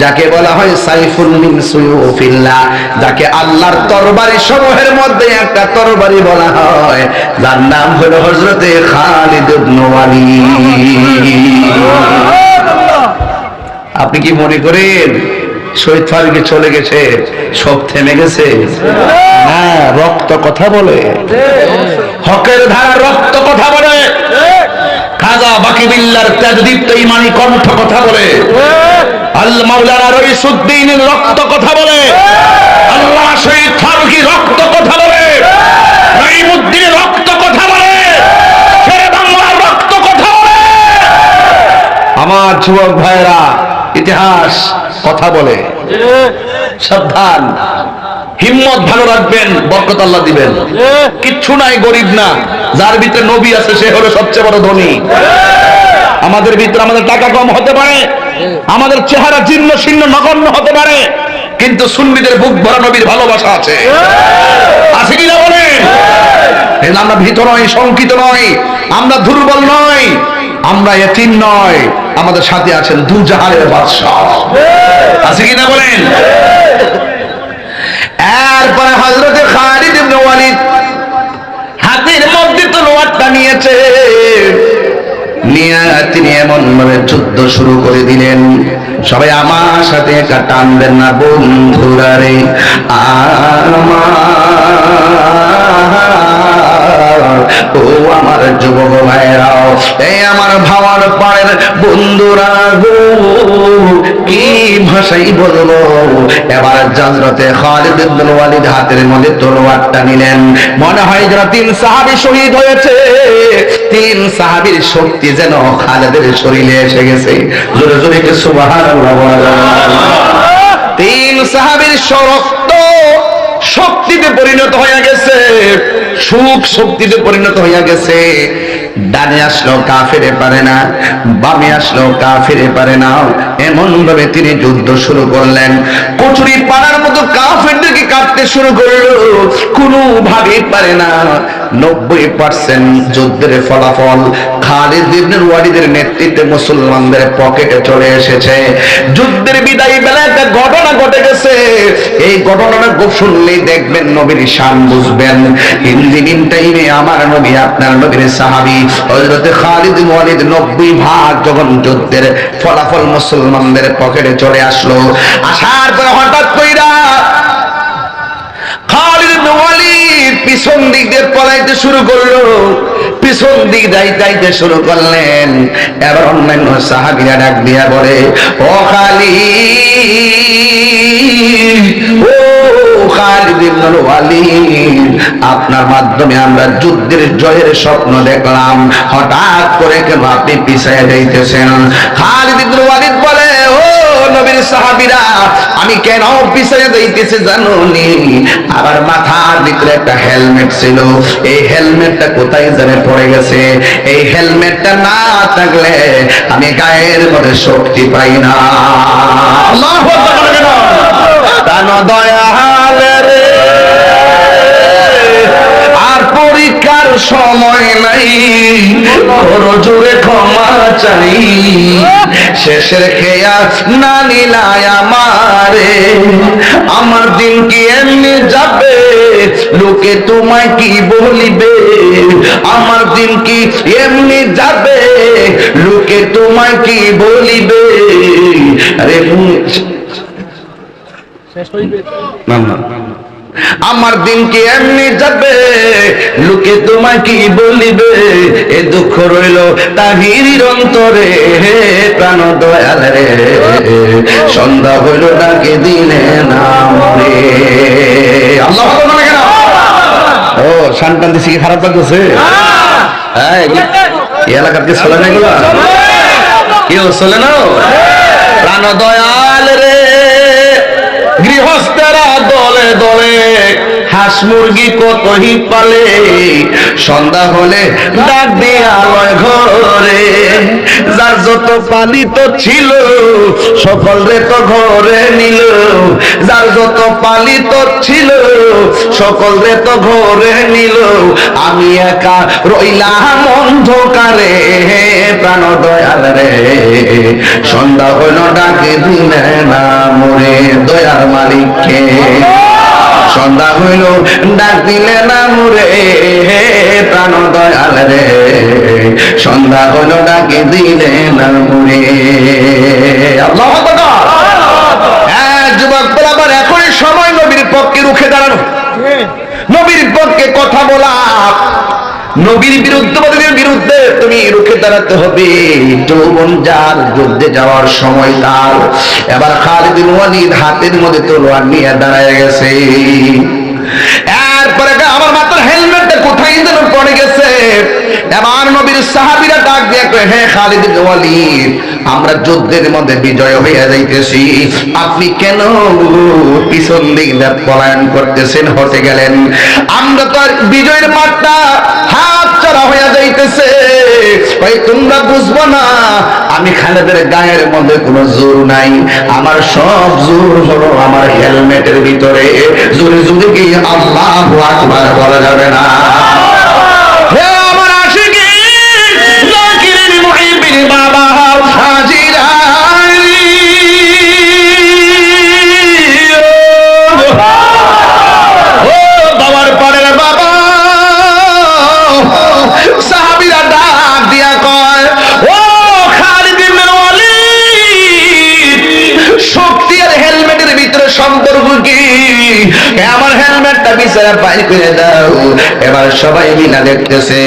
যাকে বলা হয় সাইফুল মিন সুয়ুফিল্লাহ, যাকে আল্লাহর তরবারি সমূহের মধ্যে একটা তরবারি বলা হয়, যার নাম হলো হযরতে খালিদ ইবনে ওয়ালিদ। আপনি কি মনে করেন শহীদ ফারুকী চলে গেছে, সব থেমে গেছে? না, রক্ত কথা বলে, হকের ধারা রক্ত কথা বলে, খাজা বাকি বিল্লাহর তাজদীপ্ত ঈমানী কণ্ঠ কথা বলে, আল মাওলানা রইসুদ্দিনের রক্ত কথা বলে, আল্লাহ শহীদ ফারুকী রক্ত কথা বলে, রহিমউদ্দিনের রক্ত কথা বলে, শেরে বাংলার রক্ত কথা বলে। আমার যুবক ভাইরা, ইতিহাস কথা বলে, সাবধান, হিম্মত ভালো রাখবেন, বরকত আল্লাহ দিবেন। কিচ্ছু নাই, গরিব না, যার ভিতরে নবী আছে সে হলো সবচেয়ে বড় ধনী। আমাদের ভিতরে আমাদের টাকা কম হতে পারে, আমাদের চেহারা জীর্ণ শীর্ণ নগণ্য হতে পারে, কিন্তু সুন্নিদের বুক ভরা নবীর ভালোবাসা আছে, আছে কিনা বলেন? আমরা ভীত নই, শঙ্কিত নই, আমরা দুর্বল নই, আমরা এতিম নয়, আমাদের সাথে আছেন দুজাহানের বাদশা, আছে কিনা বলেন? এরপরে হযরতে খালিদ ইবনে ওয়ালিদ হাতের মধ্যে তলোয়ারটা নিয়েছে, নিয়ে তিনি এমন ভাবে যুদ্ধ শুরু করে দিলেন, সবাই আমার সাথে একটা টানবেন না বন্ধুরা রে, ও আমার যুবক ভাইরাও, এই আমার ভাবার পাড়ের বন্ধুরা গো, কি ভাষাই বলবো। এবার হযরতে খালিদ ইবনে ওয়ালিদ হাতের মধ্যে তলোয়ারটা নিলেন, মনে হয় যেন 3 সাহাবী শহীদ হয়েছে, 3 সাহাবীর শক্তি যেন খালিদের শরীরে এসে গেছে। জোরে জোরে কি সুবহানাল্লাহ বলা? 3 সাহাবীর রক্ত শক্তিতে পরিণত হয়ে গেছে, সুখ শক্তিতে পরিণত হয়ে গেছে। ডানে আসলো কাফেরে পারে না, বামে আসলো কাফেরে পারে না, এমন ভাবে তিনি যুদ্ধ শুরু করলেন, কচুরি পাড়ার মতো কাফেরদেরকে কাটতে শুরু করলো, কোনো ভাবে পারে না। 90% যুদ্ধের ফলাফল খালিদ ইবনে ওয়ালিদের নেতৃত্বে মুসলমানদের পকেটে চলে এসেছে। যুদ্ধের বিদায়ী বেলা একটা ঘটনা ঘটে গেছে, এই ঘটনাটা শুনলেই দেখবেন নবীর শান বুঝবেন। ইন টাইমে আমার নবী, আপনার নবীর সাহাবী হযরতে খালিদ ইবনে ওয়ালিদ 90% যখন যুদ্ধের ফলাফল মুসলমানদের পকেটে চলে আসলো, আসার পর হঠাৎ কইরা খালিদ ইবনে ওয়ালিদ পিছন দিক দিয়ে পলাইতে শুরু করলো। পিছন দিক যাইতে শুরু করলেন। এবার অন্যান্য সাহাবীরা ডাক দিয়া বলে, ও খালিদ, ও খালিদ ইবনুল ওয়ালিদ, আপনার মাধ্যমে আমরা যুদ্ধের জয়ের স্বপ্ন দেখলাম, হঠাৎ করে কেন আপনি পিছায় যাইতেছেন? খালিদ ইবনুল ওয়ালিদ বলে, ও নবীর সাহাবীরা, আমি কেন পিছায় যাইতেছি জানোনি? আমার মাথার ভিতরে একটা হেলমেট ছিল, এই হেলমেটটা কোথায় জানে পড়ে গেছে। এই হেলমেটটা না থাকলে আমি গায়ের মধ্যে শক্তি পাই না। আল্লাহু আকবার। তানো দয়াল রে, আর পরীক্ষার সময় নাই, বড় জোরে ক্ষমা চাই, শেষের খেয়া না নিলায় আমারে, আমার দিন কি এমনি যাবে, লোকে তোমায় কি বলিবে, আমার দিন কি এমনি যাবে, লোকে তোমায় কি বলিবে। আরে না না, আমার দিন কি এমনি যাবে, লোকে তোমায় কি বলিবে, এ দুঃখ রইল তাহিরির অন্তরে, প্রাণ দয়াল রে, সন্ধ্যা হইল ডাকে দিলে নাম রে। আল্লাহ ও শান্তান দিছি, কি খারাপ লাগতেছে? এই এলাকার কি চলে না এগুলা? কেউ চলে না? প্রাণ দয়াল রে, গৃহস্থেরা দলে দলে হাঁস মুরগি কতই পালে, সন্ধ্যা হলে ডাক দিয়ে আলোয় ঘরে, যার যত পালিত ছিল সকলে তো ঘরে নিল, যার যত পালিত ছিল সকলে তো ঘরে নিল, আমি একা রইলাম অন্ধকারে, প্রাণ দয়াল রে, সন্ধ্যা হইল ডাকে দিলে না মোরে, দয়ার মালিককে সন্ধ্যা হইল ডাক দিলে না মোরে, প্রাণ দয়াল রে, সন্ধ্যা হইল ডাকে দিলে না মোরে। আল্লাহু আকবার। হ্যাঁ যুবক বরাবর এখনই সময় নবীর পক্ষে রুখে দাঁড়ানো, নবীর পক্ষে কথা বলা, নবীর বিরুদ্ধবাদীদের বিরুদ্ধে তুমি রুখে দাঁড়াতে হবে। যৌবন যার, যুদ্ধে যাওয়ার সময় তার। এবার খালিদ বিন ওয়ালিদ হাতের মধ্যে তলোয়ার নিয়ে দাঁড়ায় গেছে। এরপরে আমার মাথার হেলমেটটা কোথায় যেন পড়ে গেছে। এবার নবীর সাহাবীরা ডাক দিয়ে কয়, হে খালিদ বিন ওয়ালিদ, আমরা যুদ্ধের মধ্যে বিজয় হয়ে যাইতেছি, আপনি কেন পিছন দিক দিয়ে পলায়ন করতেছেন, হতে গেলেন? আমরা তো আর বিজয়ের মাঠটা হাত ছাড়া হয়ে যাইতেছে, ভাই তোমরা বুঝবো না, আমি খালেদের গায়ের মধ্যে কোনো জোর নাই, আমার সব জোর হলো আমার হেলমেটের ভিতরে। জোরে জোরে কি আল্লাহু আকবার বলা যাবে না? হে আমার আশিকি জাকিরিন মুহিবিন বাবা হাজিরা, ও বাবার পরের বাবা, সাহাবীরা ডাক দিয়া কয়, ও খালিদ ইবনে ওয়ালিদ, শক্তি আর হেলমেটের ভিতরে সম্পর্ক কি? আমার হেলমেটটা বিছানা বাইর করে দাও। এবার সবাই মিলা দেখতেছে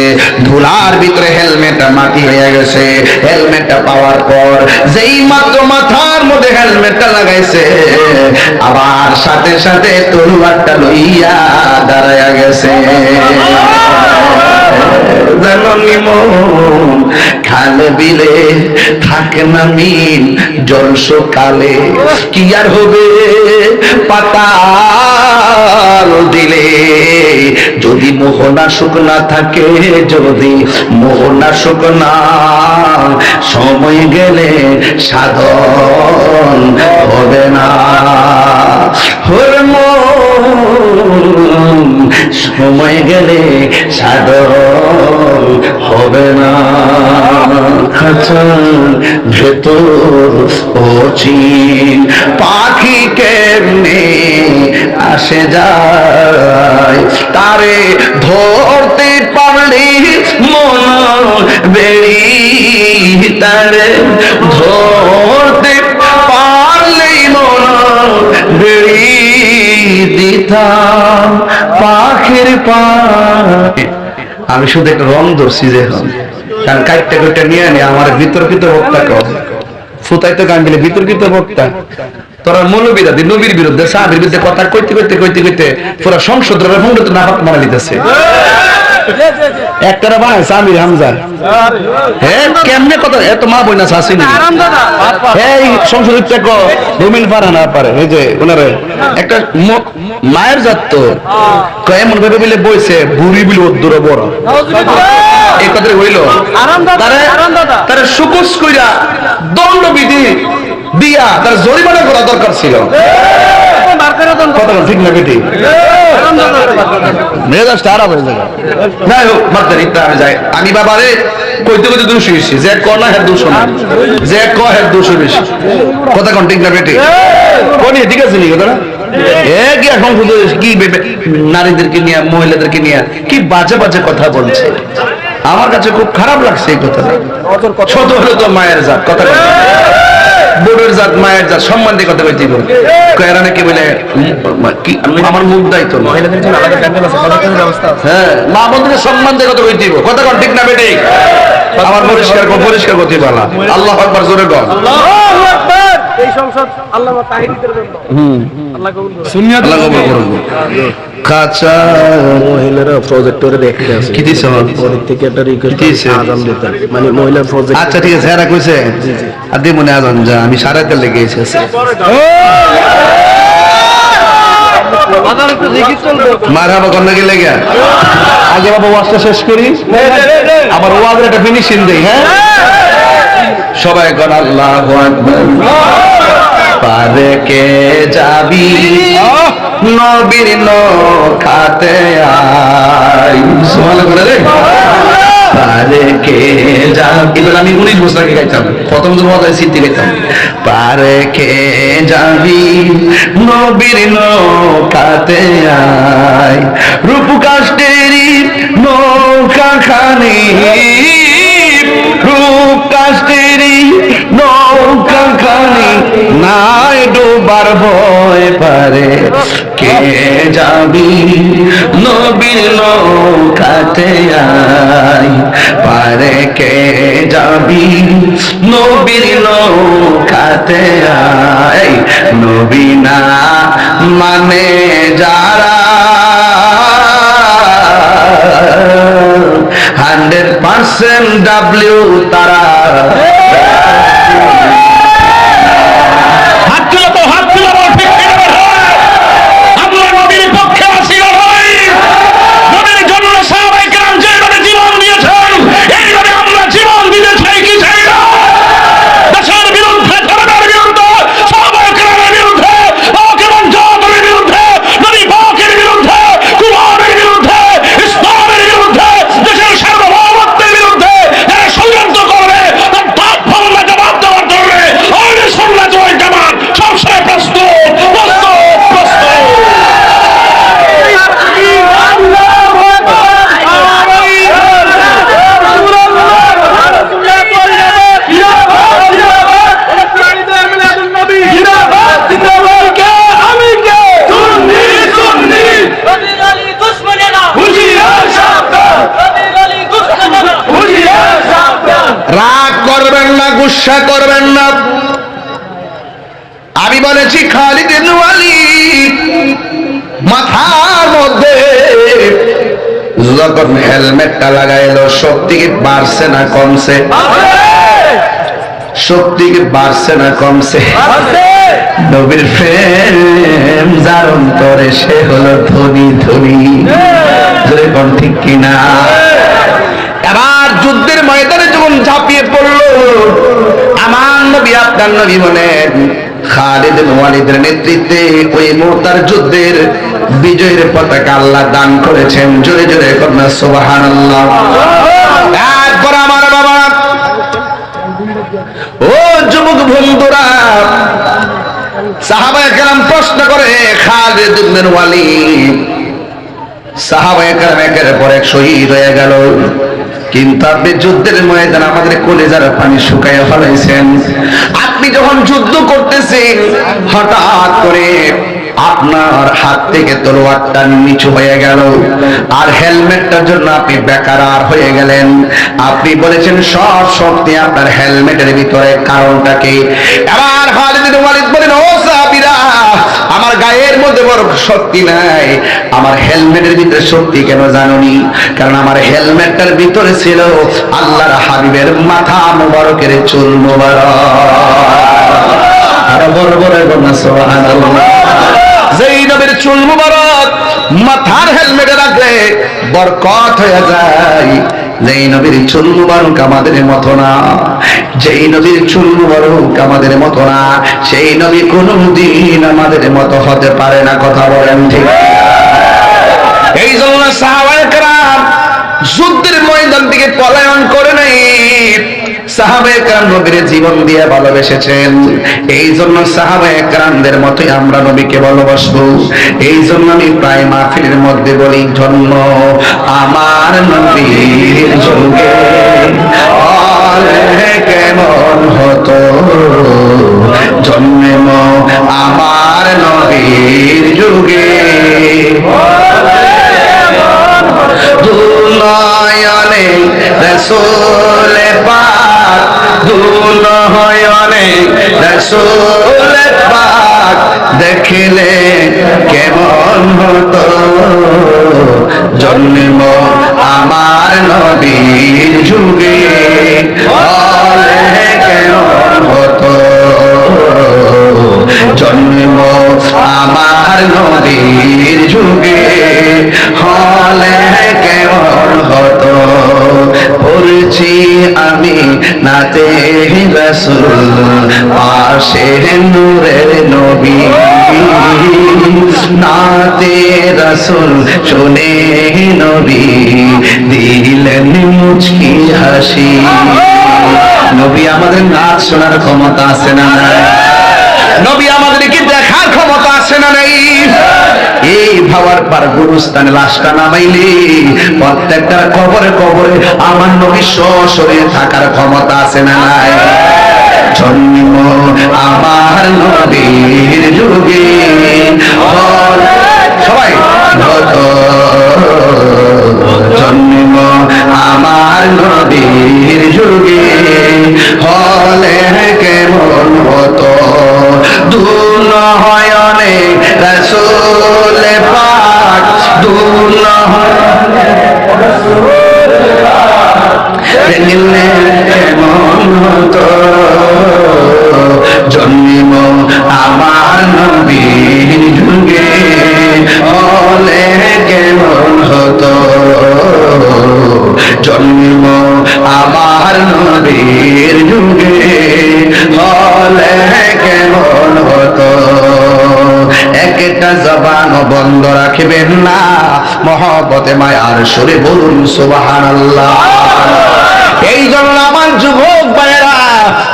ধুলার ভিতরে হেলমেটটা মাটি হয়ে গেছে। হেলমেটটা পাওয়ার পর যেই মাত্র মাথার মধ্যে হেলমেটটা লাগাইছে, আবার সাথে সাথে তলোয়ারটা লইয়া দাঁড়ায়া গেছে। জাননি মন খালে বিলে থাকে না মিল, জল সকালে কি আর হবে পাতাল দিলে, যদি মোহনা শুকনা থাকে, যদি মোহনা শুকনা, সময় গেলে সাধন হবে না। হর মন সময় গেলে সাধন হবে না। খাঁচার ভেতর অচিন পাখি কেমনে আসে যায়, তারে ধরতে পারলে মন বেড়ি, তারে ধরতে পারলেই মন বেড়ি দিতাম পাখির পা। আমি শুধু একটা রং ধরছি যে এখন, কারণ কাইটটা কইটা নিয়ে নি আমার বিতর্কিত বক্তা কম ফুতাই তো গান দিলে বিতর্কিত বক্তা তোরা মৌলবিরাদি নবীর বিরুদ্ধে সাহাবীর বিরুদ্ধে কথা কইতে কইতে কইতে কইতে পুরো সংসদের ভঙ্গিতে না হাত মারা লিতেছে একটা বানায় সামির হামজা হ্যাঁ কেমনে কথা এত মা বই না শাসিনি এই সংসদের টাকা রুমিন পারে না পারে এই যে ওনারে একটা মায়ের জাত তো এমন ভাবে বলে বইছে বুড়ি বিল দূরে বড় এই কথা হইল তারে সুকুস কইরা দণ্ডবিধি দিয়া তার জরিমানা করা দরকার ছিল কথা ঠিক না বেটি মেজাজটা আরাম হয়ে যাবে যাই হোক মাত্র আমি যাই আমি বাবারে কইতে কইতে 200 বেশি যে কনা হের 200 না যে ক হের 200 বেশি কথা কোন ঠিক না বেটি কোন ঠিক আছে নি কথা এ কি এখন কি নারীদেরকে নিয়ে মহিলাদেরকে নিয়ে কি বাজে বাজে কথা বলছে আমার কাছে খুব খারাপ লাগছে এই কথাটা ছোট হলো তো মায়ের জাত কথা বোর্ডের জাত মায়ের জাত সম্মান দিয়ে কথা কইতে বল কয়রা নাকি বলে কি আমার মুখ দায়িত্ব মহিলাদের জন্য আলাদা প্যান্ডেল আছে পদক্ষেপের ব্যবস্থা আছে হ্যাঁ মা বোনদের সম্মান দিয়ে কথা কইতে কথা কোন ঠিক না বেটি আমার পরিষ্কার করতে বলা আল্লাহু আকবার জোরে বল আল্লাহু আকবার এই সংসদ আল্লামা তাহিরিদের জন্য আল্লাহ কবুল করুন সুন্নাত আল্লাহ কবুল করুন কাঁচা মহিলারা প্রজেক্টরে দেখতে আছে কি দিছ ওর থেকে একটা রিকোয়েস্ট আজান দিতে মানে মহিলা প্রজেক্ট আচ্ছা ঠিক আছে এরা কইছে আর দি মনে আজান যা আমি সারাতে লেগে এসেছি মারহাবা কন্যা কি লেগে আগে বাবা ওয়াজটা শেষ করি আবার ওয়াজের একটা ফিনিশিং দেই হ্যাঁ সবাই কোন আল্লাহু আকবার পারে কে যাবি নবীর নখাতে আই সুবহানাল্লাহ করে রে পারে কে যাবি এবার আমি 19 বছর আগে গাইতাম প্রথম জমাতে সিদ্ধি গাইতাম পারে কে যাবি নবীর নখাতে আই রূপকাষ্টেরি নৌকা খানি রূপকাষ্টেরি নৌকা খানি নাই ডোবার ভয় পারে কে যাবি নবীর নৌকাতে আই পারে কে যাবি নবীর নৌকাতে আই নবী না মানে যারা 100% W তারা রাগ করবেন না গুসা করবেন না আমি বলেছি খালিদ ইবনে ওয়ালিদ মাথার মধ্যে যখন হেলমেটটা লাগাইলো শক্তি কি বাড়ছে না কমছে শক্তি কি বাড়ছে না কমছে নবীর প্রেম যার অন্তরে সে হলো ধনী ধনী জোরে কোন ঠিক কিনা এবার যুদ্ধের ময়দানে যখন ঝাঁপিয়ে পড়লো আমার নবী আপনার নবী বলেন খালিদ বিন ওয়ালিদের নেতৃত্বে ওই মুতার যুদ্ধের বিজয়ের পতাকা আল্লাহ দান করেছেন জোরে জোরে কন্যা সুবহানাল্লাহ তারপর আমার বাবা ও যুবক বন্ধুরা সাহাবায়ে কেরাম প্রশ্ন করে খালিদ বিন ওয়ালিদ সাহাবায়ে কেরাম একের পর এক শহীদ হয়ে গেল কিন্তু আপনি যুদ্ধের ময়দানে আমাদের কলিজার পানি শুকাইয়া ফেলাইছেন আপনি যখন যুদ্ধ করতেছেন হঠাৎ করে আপনার হাত থেকে তলোয়ারটা নিচু হয়ে গেল, আর হেলমেটটার জন্য আপনি বেকারার হয়ে গেলেন। আপনি বলেছেন সব শক্তি আপনার হেলমেটের ভিতরে, কারণটা কি? এবার খালিদ বিন ওয়ালিদ বলেন, ও সাহাবীরা, আমার গায়ের মধ্যে বড় শক্তি নাই, আমার হেলমেটের ভিতরে শক্তি কেন জানোনি? কারণ আমার হেলমেটটার ভিতরে ছিল আল্লাহর হাবিবের মাথা মুবারকের চুল মুবারক। আর বড় বড় বলনা সুবহানাল্লাহ। যেই নবীর চুল মুবারক মাথার হেলমেটে রাখলে বরকত হয়ে যায়। যেই নবীর চুল মুবারক আমাদের মতো না, যেই নবীর চুল মুবারক আমাদের মতো না, সেই নবী কোনদিন আমাদের মতো হতে পারে না। কথা বলেন ঠিক? এই জন্য সাহাবায়ে কেরাম যুদ্ধের ময়দান থেকে পলায়ন করে নাই, সাহাবায়ে কেরাম নবীর জীবন দিয়ে ভালোবেসেছেন। এই জন্য সাহাবায়ে কেরামদের মতোই আমরা নবীকে ভালোবাসবো। এই জন্য আমি প্রায় মাহফিলের মধ্যে বলি, জন্ম আমার নবীর যুগে হলে কেমন হতো, জন্ম আমার নবীর যুগে দুনয়নে রাসূল পাক, দুনয়নে রাসূল পাক দেখিলে কেমন হতো, জন্ম আমার নবীর যুগে হলে কেমন হতো, জন্ম আমার নবীর যুগে হলে কেমন হতো। পড়ছি আমি নাতে রাসূল পাশে নূরের নবী, নাতে রাসূল শুনে নবী দিলেন মুচকি হাসি। নবী আমাদের নাচ শোনার ক্ষমতা আছে না নাই? নবী আমাদেরকে দেখার ক্ষমতা আছে না নাই? এই ভাবার পর গুরুস্থানে লাশটা নামাইলে প্রত্যেকটা কবরে কবরে আমার নবী সশরীরে থাকার ক্ষমতা আছে না নাই? জন্ম আমার নবীর যুগে সবাই হতো, জন্ম আমার নবীর যুগে হলে কেমন হতো, দুনয়নে রাসূল পাক, দুনয়নে রাসূল পাক দেখিলে কেমন হতো, জন্ম আমার নবীর যুগে হলে কেমন হতো, জন্ম আমার নবীর যুগে হলে কেমন হতো। একটা জবান বন্ধ রাখবেন না, মহব্বতে মায়ার সুরে বলুন সুবহানাল্লাহ। এই জন্য আমার যুবক ভাইয়েরা,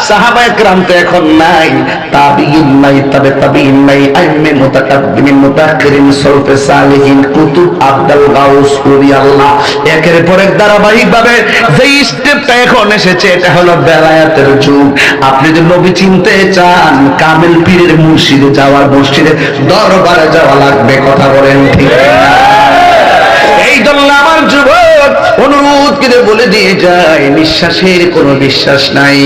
সাহাবায়ে কেরাম তো এখন নাই, তাবিঈন নাই, তবে তাবিঈন নাই, আইম্মে মুতাকাদ্দিমিন মুতাআখিরিন সলফে সালিহিন কুতুব আব্দুল গাউস ওলি আল্লাহ, একের পর এক ধারাবাহিকভাবে যে স্টেপটা এখন এসেছে এটা হলো বেলায়েতের যুগ। আপনি যদি নবী চিনতে চান, কামেল পীরের মুর্শিদে যাওয়ার, মসজিদে দরবারে যাওয়া লাগবে। কথা বলেন ঠিক না? এই জন্য আমার যুবক অনুরোধ করে বলে দিয়ে যায়, নিঃশ্বাসের কোনো বিশ্বাস নাই।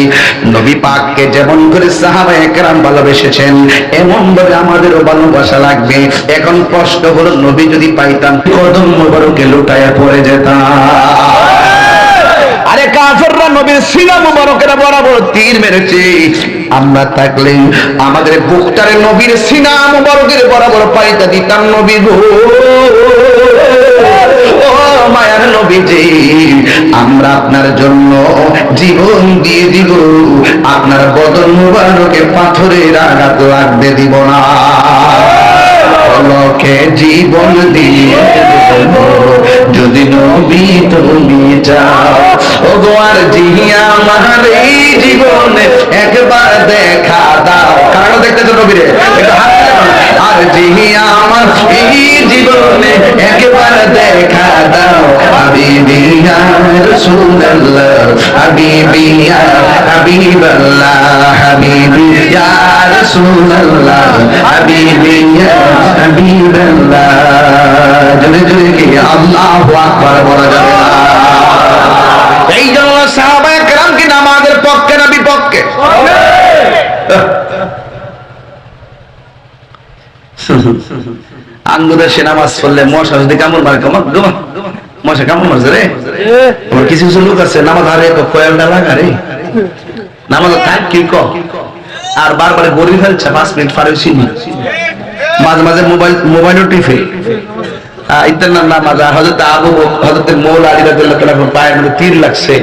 নবী পাককে যেমন করে সাহাবায়ে কেরাম ভালোবেসেছেন, এমন ভাবে আমাদেরও ভালোবাসা লাগবে। এখন প্রশ্ন হলো, নবী যদি পাইতাম কদম মোবারকে লুটায়া পড়ে যেতাম। আরে কাফেররা নবীর সিনা মুবারকের বরাবর তীর মেরেছে, আমরা থাকলে আমাদের বুকটারে নবীর সিনা মুবারকের বরাবর পাইতা দিতাম। নবী গো, ও মায়ার নবীজি, আমরা আপনার জন্য জীবন দিয়ে দিব, আপনার বদন মুবারকে পাথরের আঘাত লাগতে দিব না। লোকে জীবন দিয়ে দেব যদি নবী তুমি যাও, ও গো আর জিয়া আমার এই জীবনে একবার দেখা দাও। কারণ দেখতেছো নবীরে, এটা হাত মার্জি আমার এই জীবনে একবার দেখা দাও হাবিবি ইয়া রাসূলুল্লাহ হাবিবি ইয়া হাবিবাল্লাহ হাবিবি ইয়া রাসূলুল্লাহ হাবিবি ইয়া হাবিবাল্লাহ জোরে জোরে কি আল্লাহু আকবার বলা যাবে না এই জন্য সাহাবায়ে কেরাম কি নামাজের পক্ষে না বিপক্ষে আঙ্গুরের সে নামাজ পড়লে মশা যদি কামড় মারে মশা কামড় মারছে রে কিছু কিছু লোক আছে নামাজ হারে কয়েল না লাগারে নামাজ থাক কি আর বারবার গড়ি ফেলছে 5 মিনিট পারে চিনি মাঝে মাঝে মোবাইলও টিপে তীর লাগছে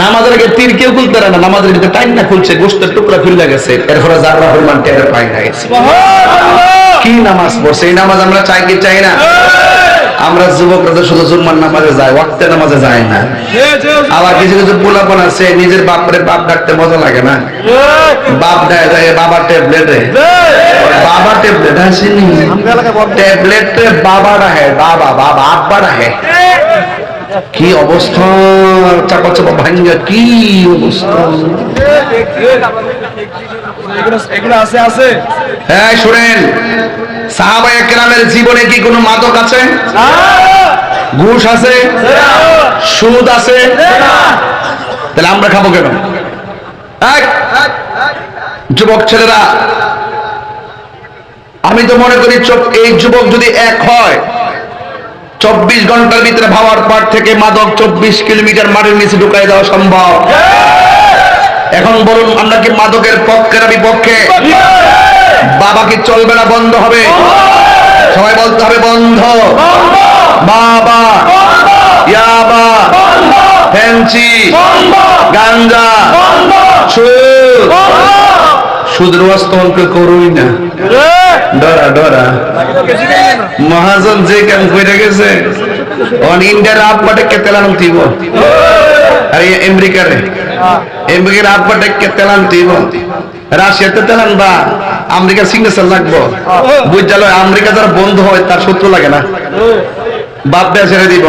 নামাজের আগে তীর কেউ খুলতে না নামাজের ভিতরে টাইম না খুলছে গোস্তের টুকরা খুলে গেছে এরপরে যারা পরিমাণ টের পাই না গেছে কি নামাজ পড়ছে এই নামাজ আমরা চাই কি চাই না আমরা যুবকরা তো শুধু জুম্মার নামাজে যায় ওয়াক্তের নামাজে যায় না আবার কিছু কিছু পোলাপন আছে নিজের বাপরে বাপ ডাকতে মজা লাগে না বাপ দেয় যায় বাবা ট্যাবলেটে বাবা ট্যাবলেট আসেনি ট্যাবলেট বাবা রাহে বাবা বাবা আব্বা রাহে কি অবস্থা চাপা চাপা ভাঙ্গা কি অবস্থা এগুলো আছে আছে হ্যাঁ শুনেন সাহাবায়ে কেরামের জীবনে কি কোনো মাদক আছে ঘুষ আছে সুদ আছে তাহলে আমরা খাবো কেন যুবক ছেলেরা আমি তো মনে করি এই যুবক যদি এক হয় 24 ঘন্টার ভিতরে ভাবার পার থেকে মাদক 24 কিলোমিটার মাটির নিচে ঢুকাই দেওয়া সম্ভব এখন বলুন আমরা কি মাদকের পক্ষে না বিপক্ষে বাবা কি চলবে না বন্ধ হবে সবাই বলতে হবে বন্ধ বাবা ইয়াবা ফেন্সি গাঞ্জা সুদ ওয়াস্তবকে করুই না ডরা ডরা মহাজন যে কাম করে গেছে অন ইন্ডিয়ার আব্বাটাকে তেলান দিব আর আমেরিকার আব্বাটাকে তেলান দিব রাশিয়াতে তেলান বা আমেরিকার সিগনেচার লাগবো বুঝালো আমেরিকা যারা বন্ধু হয় তার শত্রু লাগে না বাপ দেয়া ছেড়ে দিব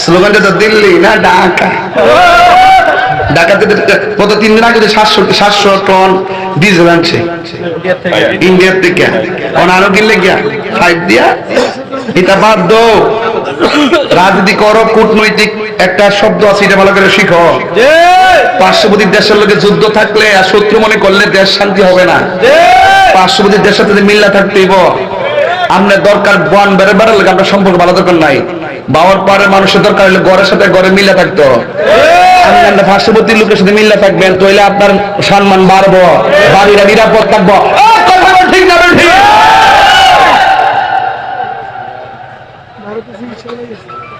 স্লোগানটা তো দিল্লি না ঢাকা ঢাকাতে গত 3 দিন আগে 700 টন ডিজেল আনছে ইন্ডিয়ার থেকে আরো কিনলে গিয়া 5 দিয়া এটা বাদ দো রাজনীতি করো কূটনৈতিক একটা শব্দ আছে এটা ভালো করে শিখো পার্শ্ববর্তী দেশের লোকে যুদ্ধ থাকলে আর শত্রু মনে করলে দেশ শান্তি হবে না পার্শ্ববর্তী দেশের সাথে মিল্লা থাকতেইব আমরা দরকার বন বেড়ে বেড়ে লাগে আমরা সম্পর্ক ভালো দরকার নাই বাবার পরে মানুষের দরকার হলে ঘরের সাথে ঘরে মিল্লা থাকতো আমরা পার্শ্ববর্তী লোকের সাথে মিল্লা থাকবেন তাহলে আপনার সম্মান বাড়বো বাড়িরা নিরাপদ থাকবো ঠিক না ঠিক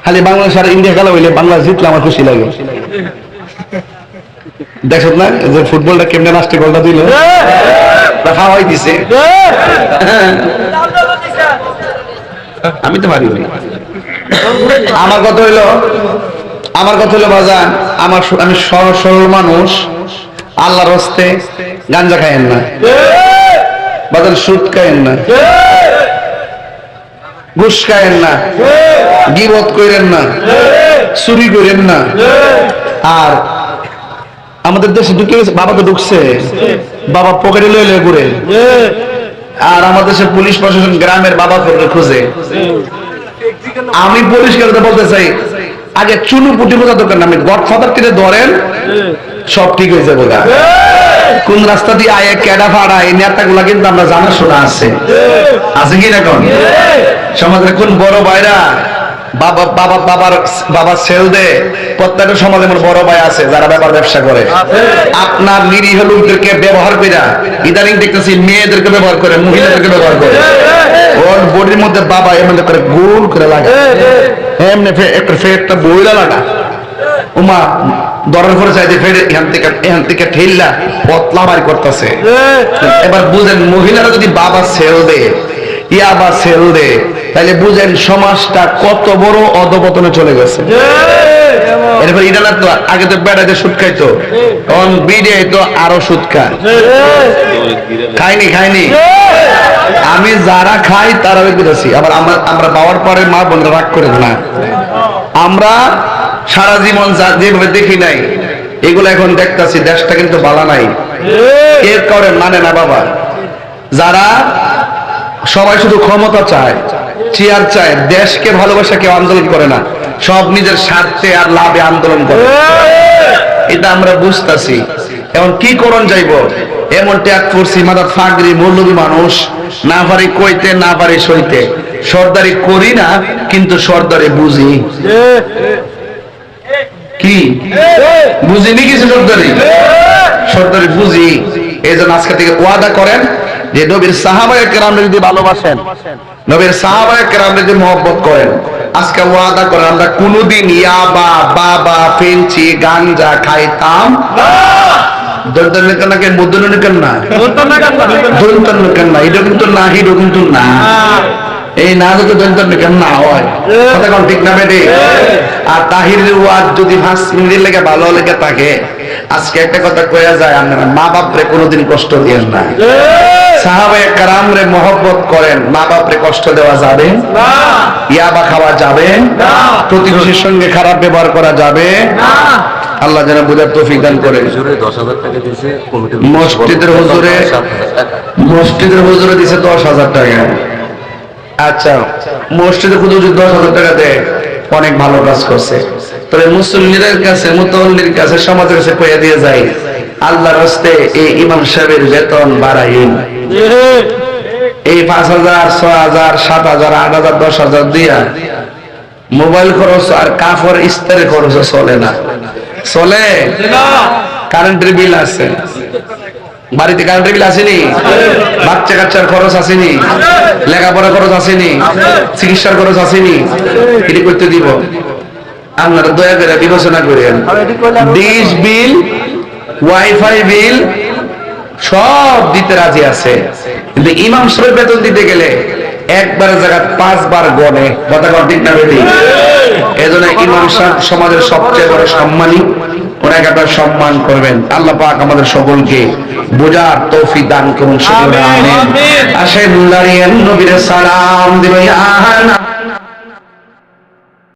খালি বাংলাদেশ আর ইন্ডিয়া খেলা হইলে বাংলাদেশ জিতলে আমার খুশি লাগে দেখো না যে ফুটবলটা কেমনে লাস্টে গোলটা দিল খাওয়াই দিছে আমি তো পারি আমার কথা হইলো বাজান আমি সরল মানুষ আল্লাহর হস্তে গাঞ্জা খায়েন না বাজান সুদ খায়েন না ঘুষ খায়েন না গীবত করেন না চুরি করেন না আর আমাদের দেশে ঢুকে গেছে বাবা তো ঢুকছে বাবা পকেটে লয়ে ঘুরে আর আমাদের দেশে পুলিশ প্রশাসন গ্রামের বাবা করে খুঁজে আমি পরিষ্কার বলতে চাই আগে চুলু পুটি বোঝা দরকার না আপনি গডফাদার থেকে ধরেন সব ঠিক হয়ে যাবে কোন রাস্তা দিয়ে আয়ে কেডা ফাড়া এই নেতাগুলা কিন্তু আমরা জানাশোনা আছে কি না কোন সমাজের কোন বড় ভাইরা বাবা সেল দে প্রত্যেকটা সমাজে বড় ভাই আছে যারা ব্যাপার ব্যবসা করে আপনার নিরীহ লোকদেরকে ব্যবহার করে ইদানিং দেখতেছি মেয়েদেরকে ব্যবহার করে মহিলাদেরকে ব্যবহার করে ওর বডির মধ্যে বাবা এমনি করে গোল করে লাগা এমনি একটা বইলা লাগা উমা দরের করে চাইতে ফেরে এখান থেকে ঠেললা পতলা বাড়ি করতেছে এবার বুঝেন মহিলারা যদি বাবা সেল দে ইয়াবা সেল দে তাহলে বুঝেন সমাজটা কত বড় অধপতনে চলে গেছে এরপর এটা না তো আগে তো বেড়াতে সুদ খাইতো এখন বিড়ে তো আরো সুদ খায় খায়নি আমি যারা খাই তারা দিতেছি। আবার আমরা বাবার পরে মা বোনরা রাগ করেন না, আমরা সারা জীবন যেভাবে দেখি নাই এগুলো এখন দেখতেছি। দেশটা কিন্তু বালা নাই, কে করেন মানে না বাবা। যারা সবাই শুধু ক্ষমতা চায়, চেয়ার চায়, দেশকে ভালোবাসা কেউ আন্দোলন করে না, সব নিজের স্বার্থে আর লাভে আন্দোলন করে। এটা আমরা বুঝতেছি। এখন কি করণ যাইব, এমন ট্যাগ করছি মাথা ফাগরি মৌলবী মানুষ, না পারি কইতে না পারি সইতে। সর্দারি করি না কিন্তু সর্দারি বুঝি। কি বুঝিনি কিছু সর্দারি, সর্দারি বুঝি। এই জন্য আজকে থেকে ওয়াদা করেন যে নবীর সাহাবায়ে কেরামকে যদি ভালোবাসেন, নবীর সাহাবায়ে কেরামকে যদি মহব্বত করেন, আজকে ওয়াদা করেন আমরা কোনোদিন ইয়াবা বাবা পেঞ্চি গাঞ্জা খাইতাম না। দন্তনকে মুদ্দনকে না, দন্তনকে না, এটা কিন্তু না, এটা কিন্তু না। এই না যদি দন্তনকে না হয় কথা কোন ঠিক না বেটি। আর তাহিরের ওয়াজ যদি 5 মিনিটের লেগে ভালো লেগে থাকে, আজকে একটা কথা কয়া যায়, আপনারা মা বাপরে কোনোদিন কষ্ট দিয়েন না। সাহাবায়ে কেরামরে মহব্বত করেন, মা বাপরে কষ্ট দেওয়া যাবে না, ইয়াবা খাওয়া যাবে না, প্রতিবেশীর সঙ্গে খারাপ ব্যবহার করা যাবে না। আল্লাহ যেন বুঝার তৌফিক দান করেন। 10,000 টাকা দিয়েছে কমিটি, মসজিদের হুজুরে, মসজিদের হুজুরে দিছে 10,000 টাকা। আচ্ছা, মসজিদে হুজুর 10,000 টাকা দেয়, অনেক ভালো কাজ করছে। তবে মুসল্লিদের কাছে, মুতাওয়াল্লির কাছে, সমাজের কাছে কইয়া দিয়ে যায়, আল্লাহর রাস্তে এই ইমাম সাহেবের বেতন বাড়াইন। এই 5,000 6,000 7,000 8,000 10,000 দিয়া মোবাইল খরচ আর কাপড় ইস্তারি খরচ চলে না, চলে। কারেন্টের বিল আছে, বাড়িতে কারেন্টের বিল আসেনি, বাচ্চা কাচ্চার খরচ আসেনি, লেখাপড়া খরচ আসেনি, চিকিৎসার খরচ আসেনি, এটি করতে দিব। আপনারা দয়া করে বিবেচনা করেন, ডিশ বিল, ওয়াইফাই বিল সব দিতে রাজি আছে, কিন্তু ইমাম সাহেব বেতন দিতে গেলে একবার জায়গা 5 বার গনে। কথা ঠিক না বেটি? এই জন্য ইমাম সাহেব সমাজের সবচেয়ে বড় সম্মানী, ওনাকে আপনারা সম্মান করবেন। আল্লাহ পাক আমাদের সকলকে বোঝার তৌফিক দান করুন। আমিন। আসেন নবীর সালাম দিবেন।